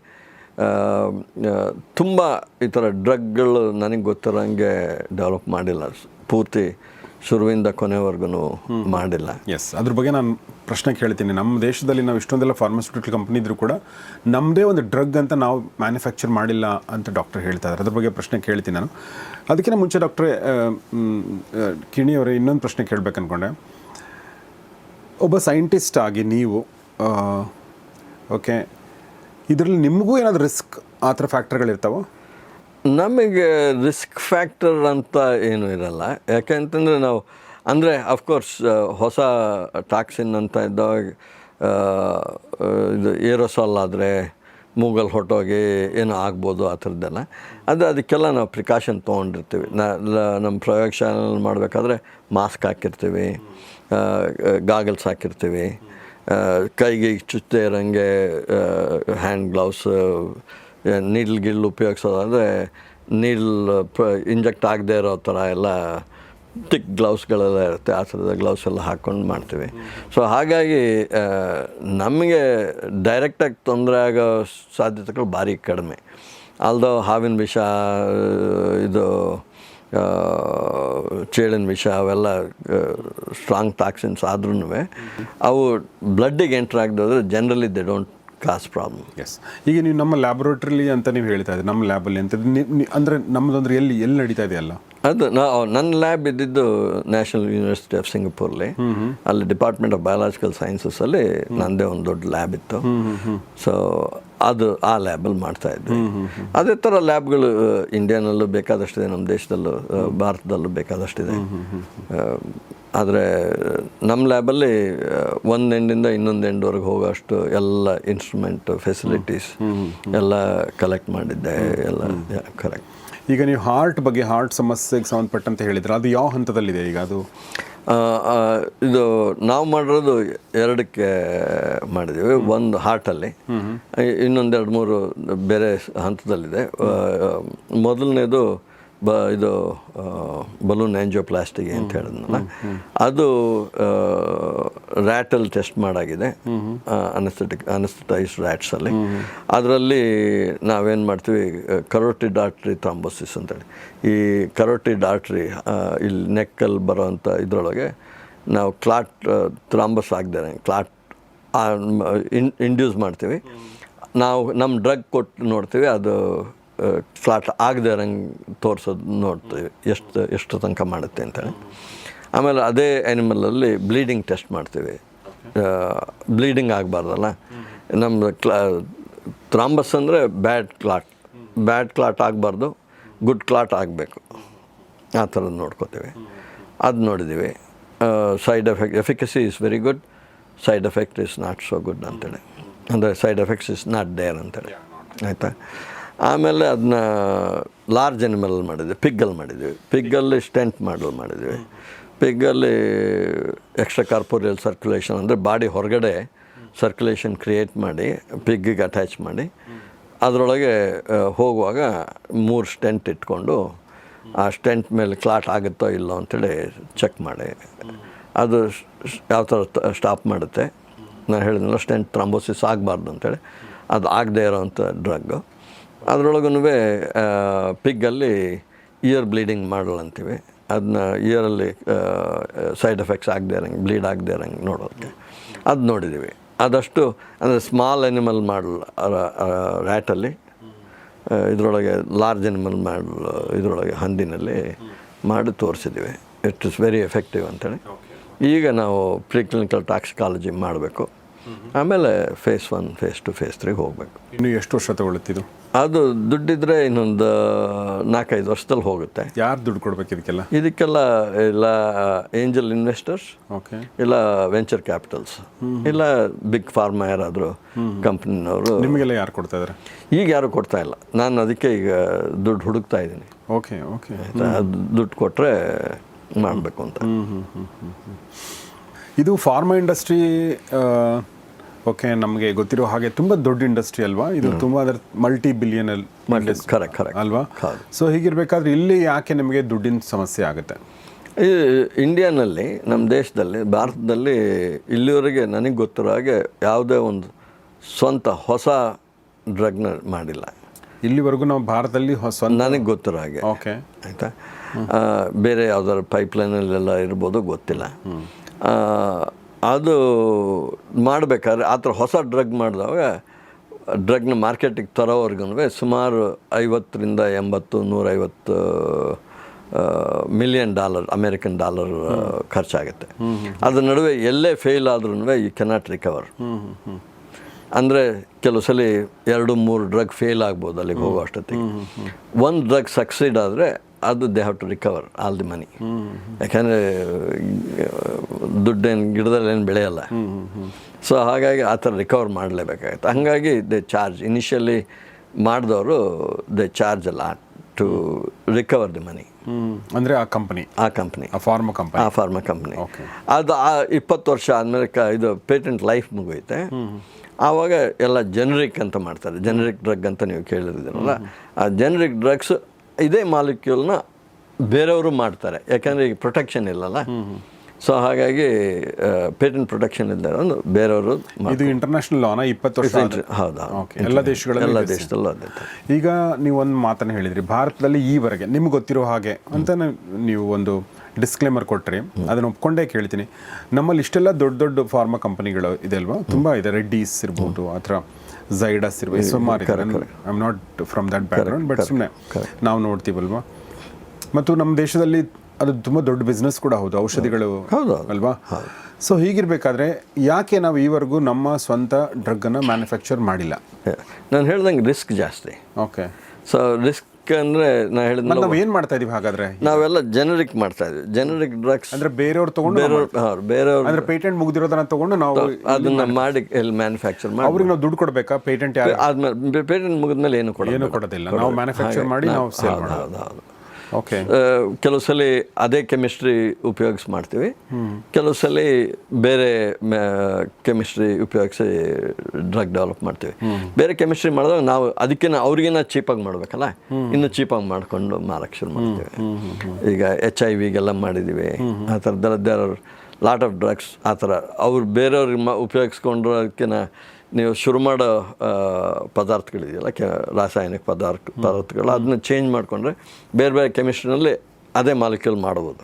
ತುಂಬ ಈ ಥರ ಡ್ರಗ್ಗಳು ನನಗೆ ಗೊತ್ತಿರೋಂಗೆ ಡೆವಲಪ್ ಮಾಡಿಲ್ಲ. ಪೂರ್ತಿ ಶುರುವಿಂದ ಕೊನೆವರೆಗೂ ಮಾಡಿಲ್ಲ. ಎಸ್, ಅದ್ರ ಬಗ್ಗೆ ನಾನು ಪ್ರಶ್ನೆ ಕೇಳ್ತೀನಿ. ನಮ್ಮ ದೇಶದಲ್ಲಿ ನಾವು ಇಷ್ಟೊಂದೆಲ್ಲ ಫಾರ್ಮಾಸ್ಯೂಟಿಕಲ್ ಕಂಪ್ನಿ ಇದ್ರೂ ಕೂಡ ನಮ್ಮದೇ ಒಂದು ಡ್ರಗ್ ಅಂತ ನಾವು ಮ್ಯಾನುಫ್ಯಾಕ್ಚರ್ ಮಾಡಿಲ್ಲ ಅಂತ ಡಾಕ್ಟರ್ ಹೇಳ್ತಾ ಇದ್ದಾರೆ. ಅದ್ರ ಬಗ್ಗೆ ಪ್ರಶ್ನೆ ಕೇಳ್ತೀನಿ ನಾನು. ಅದಕ್ಕಿಂತ ಮುಂಚೆ ಡಾಕ್ಟ್ರೇ ಕಿಣಿಯವರೇ, ಇನ್ನೊಂದು ಪ್ರಶ್ನೆ ಕೇಳಬೇಕು ಅಂದ್ಕೊಂಡೆ. ಒಬ್ಬ ಸೈಂಟಿಸ್ಟ್ ಆಗಿ ನೀವು ಓಕೆ, ಇದರಲ್ಲಿ ನಿಮಗೂ ಏನಾದರೂ ರಿಸ್ಕ್ ಆ ಥರ ಫ್ಯಾಕ್ಟರ್ಗಳಿರ್ತಾವೋ? ನಮಗೆ ರಿಸ್ಕ್ ಫ್ಯಾಕ್ಟರ್ ಅಂತ ಏನೂ ಇರಲ್ಲ. ಯಾಕೆಂತಂದರೆ ನಾವು ಅಂದರೆ ಅಫ್ಕೋರ್ಸ್ ಹೊಸ ಟಾಕ್ಸಿನ್ ಅಂತ ಇದ್ದಾಗ ಇದು ಏರೋಸಾಲ್ ಆದರೆ ಮೂಗಲ್ಲಿ ಹೊಟ್ಟೋಗಿ ಏನೋ ಆಗ್ಬೋದು ಆ ಥರದ್ದೆಲ್ಲ. ಅದಕ್ಕೆಲ್ಲ ನಾವು ಪ್ರಿಕಾಷನ್ ತೊಗೊಂಡಿರ್ತೀವಿ. ನಮ್ಮ ಪ್ರಯೋಗಶಾಲೆಯಲ್ಲಿ ಮಾಡಬೇಕಾದ್ರೆ ಮಾಸ್ಕ್ ಹಾಕಿರ್ತೀವಿ, ಗಾಗಲ್ಸ್ ಹಾಕಿರ್ತೀವಿ, ಕೈಗೆ ಚುಚ್ಚದೆ ಇರೋಂಗೆ ಹ್ಯಾಂಡ್ ಗ್ಲೌಸ್, ನೀಡ್ಲ್ ಉಪಯೋಗಿಸೋದಾದರೆ ಇಂಜೆಕ್ಟ್ ಆಗದೆ ಇರೋ ಥರ ಎಲ್ಲ ತಿಕ್ ಗ್ಲೌಸ್ಗಳೆಲ್ಲ ಇರುತ್ತೆ. ಆ ಥರದ ಗ್ಲೌಸ್ ಎಲ್ಲ ಹಾಕ್ಕೊಂಡು ಮಾಡ್ತೀವಿ. ಸೊ ಹಾಗಾಗಿ ನಮಗೆ ಡೈರೆಕ್ಟಾಗಿ ತೊಂದರೆ ಆಗೋ ಸಾಧ್ಯತೆಗಳು ಭಾರಿ ಕಡಿಮೆ. ಅಲ್ದೋ ಹಾವಿನ ವಿಷ, ಇದು ಚೇಳಿನ ವಿಷ, ಅವೆಲ್ಲ ಸ್ಟ್ರಾಂಗ್ ಟಾಕ್ಸಿನ್ಸ್ ಆದ್ರೂ ಅವು ಬ್ಲಡ್ಡಿಗೆ ಎಂಟ್ರ್ ಆಗದೋದ್ರೆ generally they don't cause problem. Yes, ಈಗ ನೀವು ನಮ್ಮ ಲ್ಯಾಬೊರೇಟ್ರಿಲಿ ಅಂತ ನೀವು ಹೇಳ್ತಾ ಇದ್ದೀರಿ, ನಮ್ಮ ಲ್ಯಾಬಲ್ಲಿ ಅಂತ ಅಂದರೆ ನಮ್ಮದಂದ್ರೆ ಎಲ್ಲಿ ನಡೀತಾ ಇದೆಯಲ್ಲ? ಅದು ನನ್ನ ಲ್ಯಾಬ್ ಇದ್ದಿದ್ದು ನ್ಯಾಷನಲ್ ಯೂನಿವರ್ಸಿಟಿ ಆಫ್ ಸಿಂಗಪೂರ್ಲಿ. ಅಲ್ಲಿ ಡಿಪಾರ್ಟ್ಮೆಂಟ್ ಆಫ್ ಬಯಾಲಜಿಕಲ್ ಸೈನ್ಸಸ್ಸಲ್ಲಿ ನನ್ನದೇ ಒಂದು ದೊಡ್ಡ ಲ್ಯಾಬ್ ಇತ್ತು. ಸೊ ಅದು ಆ ಲ್ಯಾಬಲ್ಲಿ ಮಾಡ್ತಾಯಿದ್ವಿ. ಅದೇ ಥರ ಲ್ಯಾಬ್ಗಳು ಇಂಡಿಯಾನಲ್ಲೂ ಬೇಕಾದಷ್ಟಿದೆ, ನಮ್ಮ ದೇಶದಲ್ಲೂ ಭಾರತದಲ್ಲೂ ಬೇಕಾದಷ್ಟಿದೆ. ಆದರೆ ನಮ್ಮ ಲ್ಯಾಬಲ್ಲಿ ಒಂದು ಎಂಡಿಂದ ಇನ್ನೊಂದು ಎಂಡ್ವರೆಗೆ ಹೋಗೋಷ್ಟು ಎಲ್ಲ ಇನ್ಸ್ಟ್ರೂಮೆಂಟ್ ಫೆಸಿಲಿಟೀಸ್ ಎಲ್ಲ ಕಲೆಕ್ಟ್ ಮಾಡಿದ್ದೆ ಎಲ್ಲ ಕರೆಕ್ಟ್. ಈಗ ನೀವು ಹಾರ್ಟ್ ಸಮಸ್ಯೆಗೆ ಸಂಬಂಧಪಟ್ಟಂತೆ ಹೇಳಿದ್ರೆ ಅದು ಯಾವ ಹಂತದಲ್ಲಿದೆ ಈಗ? ಅದು ಇದು ನಾವು ಮಾಡಿರೋದು ಎರಡಕ್ಕೆ ಮಾಡಿದ್ದೀವಿ. ಒಂದು ಹಾರ್ಟಲ್ಲಿ, ಇನ್ನೊಂದು 2-3 ಬೇರೆ ಹಂತದಲ್ಲಿದೆ. ಮೊದಲನೇದು ಇದು ಬಲೂನ್ ಆಂಜಿಯೋಪ್ಲಾಸ್ಟಿಗೆ ಅಂತ ಹೇಳಿದ್ನಲ್ಲ, ಅದು ರ್ಯಾಟಲ್ಲಿ ಟೆಸ್ಟ್ ಮಾಡಾಗಿದೆ, ಅನಸ್ಥೆಟೈಸ್ಡ್ ರ್ಯಾಟ್ಸಲ್ಲಿ. ಅದರಲ್ಲಿ ನಾವೇನು ಮಾಡ್ತೀವಿ, ಕರೋಟಿಡ್ ಆರ್ಟ್ರಿ ಥ್ರಾಂಬೋಸಿಸ್ ಅಂತೇಳಿ, ಈ ಕರೋಟಿಡ್ ಆರ್ಟ್ರಿ ಇಲ್ಲಿ ನೆಕ್ಕಲ್ಲಿ ಬರೋವಂಥ ಇದರೊಳಗೆ ನಾವು ಕ್ಲಾಟ್ ಥ್ರಾಂಬಸ್ ಆಗದೆ ಕ್ಲಾಟ್ ಇಂಡ್ಯೂಸ್ ಮಾಡ್ತೀವಿ. ನಾವು ನಮ್ಮ ಡ್ರಗ್ ಕೊಟ್ಟು ನೋಡ್ತೀವಿ, ಅದು ಕ್ಲಾಟ್ ಆಗದೆ ಇರೋಂಗೆ ತೋರಿಸೋದು ನೋಡ್ತೀವಿ, ಎಷ್ಟು ತನಕ ಮಾಡುತ್ತೆ ಅಂತೇಳಿ. ಆಮೇಲೆ ಅದೇ ಆ್ಯನಿಮಲಲ್ಲಿ ಬ್ಲೀಡಿಂಗ್ ಟೆಸ್ಟ್ ಮಾಡ್ತೀವಿ. ಬ್ಲೀಡಿಂಗ್ ಆಗಬಾರ್ದಲ್ಲ, ನಮ್ಮ ಥ್ರಾಂಬಸ್ ಅಂದರೆ ಬ್ಯಾಡ್ ಕ್ಲಾಟ್ ಆಗಬಾರ್ದು, ಗುಡ್ ಕ್ಲಾಟ್ ಆಗಬೇಕು, ಆ ಥರದ್ದು ನೋಡ್ಕೋತೀವಿ. ಅದು ನೋಡಿದ್ದೀವಿ. Side efficacy is very good, side effect is not so good ಅಂತೇಳಿ, ಅಂದರೆ side effects is not there ಅಂತೇಳಿ, ಆಯಿತಾ. ಆಮೇಲೆ ಅದನ್ನ ಲಾರ್ಜ್ ಆ್ಯನಿಮಲ್ ಮಾಡಿದ್ವಿ, ಪಿಗ್ಗಲ್ಲಿ ಮಾಡಿದ್ವಿ. ಪಿಗ್ಗಲ್ಲಿ ಸ್ಟೆಂಟ್ ಮಾಡಿದ್ವಿ. ಪಿಗ್ಗಲ್ಲಿ ಎಕ್ಸ್ಟ್ರಾ ಕಾರ್ಪೋರಿಯಲ್ ಸರ್ಕ್ಯುಲೇಷನ್ ಅಂದರೆ ಬಾಡಿ ಹೊರಗಡೆ ಸರ್ಕ್ಯುಲೇಷನ್ ಕ್ರಿಯೇಟ್ ಮಾಡಿ ಪಿಗ್ಗಿಗೆ ಅಟ್ಯಾಚ್ ಮಾಡಿ ಅದರೊಳಗೆ ಹೋಗುವಾಗ 3 ಸ್ಟೆಂಟ್ ಇಟ್ಕೊಂಡು ಆ ಸ್ಟೆಂಟ್ ಮೇಲೆ ಕ್ಲಾಟ್ ಆಗುತ್ತೋ ಇಲ್ಲೋ ಅಂಥೇಳಿ ಚೆಕ್ ಮಾಡಿ ಅದು ಯಾವ ಥರ ಸ್ಟಾಪ್ ಮಾಡುತ್ತೆ. ನಾನು ಹೇಳಿದ್ನಲ್ಲ, ಸ್ಟೆಂಟ್ ಥ್ರಾಂಬೋಸಿಸ್ ಆಗಬಾರ್ದು ಅಂತೇಳಿ, ಅದು ಆಗದೆ ಇರೋವಂಥ ಡ್ರಗ್ಗು. ಅದರೊಳಗೂ ಪಿಗ್ಗಲ್ಲಿ ಇಯರ್ ಬ್ಲೀಡಿಂಗ್ ಮಾಡಲ್ ಅಂತೀವಿ. ಅದನ್ನ ಇಯರಲ್ಲಿ ಸೈಡ್ ಎಫೆಕ್ಟ್ಸ್ ಆಗದೆ ಇರೋಂಗೆ, ಬ್ಲೀಡ್ ಆಗದೆ ಇರೋಂಗೆ ನೋಡೋದಕ್ಕೆ ಅದು ನೋಡಿದ್ದೀವಿ. ಅದಷ್ಟು ಅಂದರೆ ಸ್ಮಾಲ್ ಆ್ಯನಿಮಲ್ ಮಾಡಲ್ ರ್ಯಾಟಲ್ಲಿ, ಇದರೊಳಗೆ ಲಾರ್ಜ್ ಆ್ಯನಿಮಲ್ ಮಾಡಲ್ ಇದರೊಳಗೆ ಹಂದಿನಲ್ಲಿ ಮಾಡಿ ತೋರಿಸಿದ್ದೀವಿ. ಇಟ್ ಇಸ್ ವೆರಿ ಎಫೆಕ್ಟಿವ್ ಅಂತೇಳಿ. ಈಗ ನಾವು ಪ್ರಿಕ್ಲಿನಿಕಲ್ ಟಾಕ್ಸಿಕಾಲಜಿ ಮಾಡಬೇಕು. ಆಮೇಲೆ ಫೇಸ್ 1, ಫೇಸ್ 2, ಫೇಸ್ 3 ಹೋಗಬೇಕು. ಇನ್ನು ಎಷ್ಟು ವರ್ಷ ತಗೊಳ್ತಿದ್ದು? ಅದು ದುಡ್ಡಿದ್ರೆ ಇನ್ನೊಂದು 4-5 ವರ್ಷದಲ್ಲಿ ಹೋಗುತ್ತೆ. ಯಾರು ದುಡ್ಡು ಕೊಡ್ಬೇಕು ಇದಕ್ಕೆಲ್ಲ? ಇಲ್ಲ ಏಂಜಲ್ ಇನ್ವೆಸ್ಟರ್ಸ್, ಓಕೆ, ಇಲ್ಲ ವೆಂಚರ್ ಕ್ಯಾಪಿಟಲ್ಸ್, ಇಲ್ಲ ಬಿಗ್ ಫಾರ್ಮಾ ಯಾರಾದರೂ ಕಂಪ್ನಿನವರು. ನಿಮಗೆಲ್ಲ ಯಾರು ಕೊಡ್ತಾ ಇದ್ದಾರೆ? ಈಗ ಯಾರು ಕೊಡ್ತಾ ಇಲ್ಲ. ನಾನು ಅದಕ್ಕೆ ಈಗ ದುಡ್ಡು ಹುಡುಕ್ತಾ ಇದ್ದೀನಿ. ಓಕೆ, ದುಡ್ಡು ಕೊಟ್ಟರೆ ಮಾಡಬೇಕು ಅಂತ. ಇದು ಫಾರ್ಮಾ ಇಂಡಸ್ಟ್ರಿ ಓಕೆ, ನಮಗೆ ಗೊತ್ತಿರೋ ಹಾಗೆ ತುಂಬ ದೊಡ್ಡ ಇಂಡಸ್ಟ್ರಿ ಅಲ್ವಾ ಇದು? ತುಂಬ ಅದರ ಮಲ್ಟಿ-ಬಿಲಿಯನಲ್ ಕರೆಕ್ಟ್ ಅಲ್ವಾ? ಸೊ ಹೀಗಿರಬೇಕಾದ್ರೆ ಇಲ್ಲಿ ಯಾಕೆ ನಿಮಗೆ ದುಡ್ಡಿನ ಸಮಸ್ಯೆ ಆಗುತ್ತೆ? ಇಂಡಿಯಾನಲ್ಲಿ, ನಮ್ಮ ದೇಶದಲ್ಲಿ, ಭಾರತದಲ್ಲಿ ಇಲ್ಲಿವರೆಗೆ ನನಗೆ ಗೊತ್ತಿರೋ ಹಾಗೆ ಯಾವುದೇ ಒಂದು ಸ್ವಂತ ಹೊಸ ಡ್ರಗ್ನ ಮಾಡಿಲ್ಲ. ಇಲ್ಲಿವರೆಗೂ ನಾವು ಭಾರತದಲ್ಲಿ ಸ್ವಂತ ನನಗೆ ಗೊತ್ತಿರೋ ಹಾಗೆ. ಓಕೆ. ಆಯಿತಾ, ಬೇರೆ ಯಾವ್ದಾದ್ರು ಪೈಪ್ಲೈನಲ್ಲೆಲ್ಲ ಇರ್ಬೋದು, ಗೊತ್ತಿಲ್ಲ. ಅದು ಮಾಡಬೇಕಾದ್ರೆ ಆ ಥರ ಹೊಸ ಡ್ರಗ್ ಮಾಡಿದಾಗ ಡ್ರಗ್ನ ಮಾರ್ಕೆಟಿಗೆ ತರೋವರೆಗೂ ಸುಮಾರು 50 80 150 $1 million ಅಮೇರಿಕನ್ ಡಾಲರ್ ಖರ್ಚಾಗುತ್ತೆ. ಅದ್ರ ನಡುವೆ ಎಲ್ಲೇ ಫೇಲ್ ಆದ್ರೂ ಯು ಕೆನಾಟ್ ರಿಕವರ್. ಅಂದರೆ ಕೆಲವು ಸಲ 2-3 ಡ್ರಗ್ ಫೇಲ್ ಆಗ್ಬೋದು ಅಲ್ಲಿಗೆ ಹೋಗೋ ಅಷ್ಟೊತ್ತಿಗೆ. ಒಂದು ಡ್ರಗ್ ಸಕ್ಸೀಡ್ ಆದರೆ ಅದು they have to recover all the money. ಯಾಕೆಂದರೆ ದುಡ್ಡೇನು ಗಿಡದಲ್ಲೇನು ಬೆಳೆಯಲ್ಲ. ಸೊ ಹಾಗಾಗಿ ಆ ಥರ ರಿಕವರ್ ಮಾಡಲೇಬೇಕಾಗತ್ತೆ. ಹಾಗಾಗಿ ದೇ ಚಾರ್ಜ್ ಇನಿಷಿಯಲಿ ಮಾಡಿದವರು ದೇ ಚಾರ್ಜ್ ಅಲ್ಲ ಟು ರಿಕವರ್ ದಿ ಮನಿ. ಅಂದರೆ ಆ ಕಂಪನಿ ಫಾರ್ಮಾ ಕಂಪನಿ ಅದು 20 ವರ್ಷ ಆದಮೇಲೆ ಇದು ಪೇಟೆಂಟ್ ಲೈಫ್ ಮುಗಿಯುತ್ತೆ. ಆವಾಗ ಎಲ್ಲ ಜೆನರಿಕ್ ಅಂತ ಮಾಡ್ತಾರೆ. ಜೆನರಿಕ್ ಡ್ರಗ್ ಅಂತ ನೀವು ಕೇಳಿದ್ದೀರಲ್ಲ, ಆ ಜೆನರಿಕ್ ಡ್ರಗ್ಸ್ ಇದೇ ಮಾಲಿಕ್ಯೂಲ್ನ ಬೇರೆಯವರು ಮಾಡ್ತಾರೆ. ಯಾಕಂದರೆ ಈಗ ಪ್ರೊಟೆಕ್ಷನ್ ಇಲ್ಲಲ್ಲ. ಸೊ ಹಾಗಾಗಿ ಪೇಟೆಂಟ್ ಪ್ರೊಟೆಕ್ಷನ್ ಇದ್ದಾರೆ ಒಂದು ಬೇರೆಯವರು. ಇದು ಇಂಟರ್ನ್ಯಾಷನಲ್ ಲಾನ 20 ವರ್ಷ. ಹೌದಾ? ಎಲ್ಲ ದೇಶದಲ್ಲೂ ಅದೇ. ಈಗ ನೀವು ಒಂದು ಮಾತನ್ನು ಹೇಳಿದ್ರಿ, ಭಾರತದಲ್ಲಿ ಈವರೆಗೆ ನಿಮ್ಗೆ ಗೊತ್ತಿರೋ ಹಾಗೆ ಅಂತ ನೀವು ಒಂದು ಡಿಸ್ಕ್ಲೇಮರ್ ಕೊಟ್ಟರೆ ಅದನ್ನು ಒಪ್ಕೊಂಡೇ ಕೇಳ್ತೀನಿ. ನಮ್ಮಲ್ಲಿ ಇಷ್ಟೆಲ್ಲ ದೊಡ್ಡ ದೊಡ್ಡ ಫಾರ್ಮಾ ಕಂಪನಿಗಳು ಇದೆ ಅಲ್ವಾ, ತುಂಬ ಇದೆ. ರೆಡ್ಡೀಸ್ ಇರ್ಬೋದು, ಆ ಥರ ಝೈಡಸ್ ಇರ್ಬೋದು, ಸುಮಾರು ಇದೆ. I am not from that background, but ಸುಮ್ಮನೆ ನಾವು ನೋಡ್ತೀವಲ್ವಾ. ಮತ್ತು ನಮ್ಮ ದೇಶದಲ್ಲಿ ಅದು ತುಂಬ ದೊಡ್ಡ ಬಿಸ್ನೆಸ್ ಕೂಡ ಹೌದು, ಔಷಧಿಗಳು ಅಲ್ವಾ. ಸೊ ಹೀಗಿರಬೇಕಾದ್ರೆ ಯಾಕೆ ನಾವು ಈವರೆಗೂ ನಮ್ಮ ಸ್ವಂತ ಡ್ರಗ್ಗನ್ನು ಮ್ಯಾನುಫ್ಯಾಕ್ಚರ್ ಮಾಡಿಲ್ಲ? ನಾನು ಹೇಳ್ದಂಗೆ ರಿಸ್ಕ್ ಜಾಸ್ತಿ. ಓಕೆ. ಸೊ ರಿಸ್ಕ್ ಅಂದರೆ ನಾನು ಹೇಳಿದ ನಾವು ಏನು ಮಾಡ್ತಾ ಇದೀವಿ ಹಾಗಾದ್ರೆ? ನಾವೆಲ್ಲ ಜೆನರಿಕ್ ಮಾಡ್ತಾ ಇದ್ವಿ. ಜೆನರಿಕ್ ಡ್ರಗ್ಸ್ ಅಂದರೆ ಬೇರೆಯವ್ರು ತೊಗೊಂಡು ಬೇರೆಯವ್ರು ಅಂದರೆ ಪೇಟೆಂಟ್ ಮುಗಿದಿರೋದನ್ನ ತೊಗೊಂಡು ನಾವು ಅದನ್ನ ಮಾಡಿ ಎಲ್ಲಿ ಮ್ಯಾನುಫ್ಯಾಕ್ಚರ್ ಮಾಡಿ ಅವ್ರಿಗೆ ನಾವು ದುಡ್ಡು ಕೊಡಬೇಕಾ? ಪೇಟೆಂಟ್ ಆದ್ಮೇಲೆ ಪೇಟೆಂಟ್ ಮುಗಿದ್ಮೇಲೆ ಏನು ಕೊಡೋದಿಲ್ಲ, ನಾವು ಮ್ಯಾನುಫ್ಯಾಕ್ಚರ್ ಮಾಡಿ ನಾವು ಸೇಲ್ ಮಾಡೋದು. ಹೌದು. ಓಕೆ. ಕೆಲವು ಸಲ ಅದೇ ಕೆಮಿಸ್ಟ್ರಿ ಉಪಯೋಗಿಸಿ ಮಾಡ್ತೀವಿ, ಕೆಲವು ಸಲ ಬೇರೆ ಕೆಮಿಸ್ಟ್ರಿ ಉಪಯೋಗಿಸಿ ಡ್ರಗ್ ಡೆವಲಪ್ ಮಾಡ್ತೀವಿ. ಬೇರೆ ಕೆಮಿಸ್ಟ್ರಿ ಮಾಡಿದಾಗ ನಾವು ಅದಕ್ಕಿಂತ ಅವ್ರಿಗಿನ್ನ ಚೀಪಾಗಿ ಮಾಡಬೇಕಲ್ಲ, ಇನ್ನು ಚೀಪಾಗಿ ಮಾಡಿಕೊಂಡು ಮಾರಕ್ಕೆ ಶುರು ಮಾಡ್ತೀವಿ. ಈಗ HIV ಮಾಡಿದ್ದೀವಿ, ಆ ಥರದ್ದೆಲ್ಲ there are lot of drugs. ಆ ಥರ ಅವ್ರು ಬೇರೆಯವ್ರಿಗೆ ಉಪಯೋಗಿಸ್ಕೊಂಡ್ರಕ್ಕಿಂತ ನೀವು ಶುರು ಮಾಡೋ ಪದಾರ್ಥಗಳಿದೆಯಲ್ಲ, ರಾಸಾಯನಿಕ ಪದಾರ್ಥಗಳು, ಅದನ್ನ ಚೇಂಜ್ ಮಾಡಿಕೊಂಡ್ರೆ ಬೇರೆ ಬೇರೆ ಕೆಮಿಸ್ಟ್ರಿನಲ್ಲಿ ಅದೇ ಮಾಲಿಕ್ಯೂಲ್ ಮಾಡ್ಬೋದು.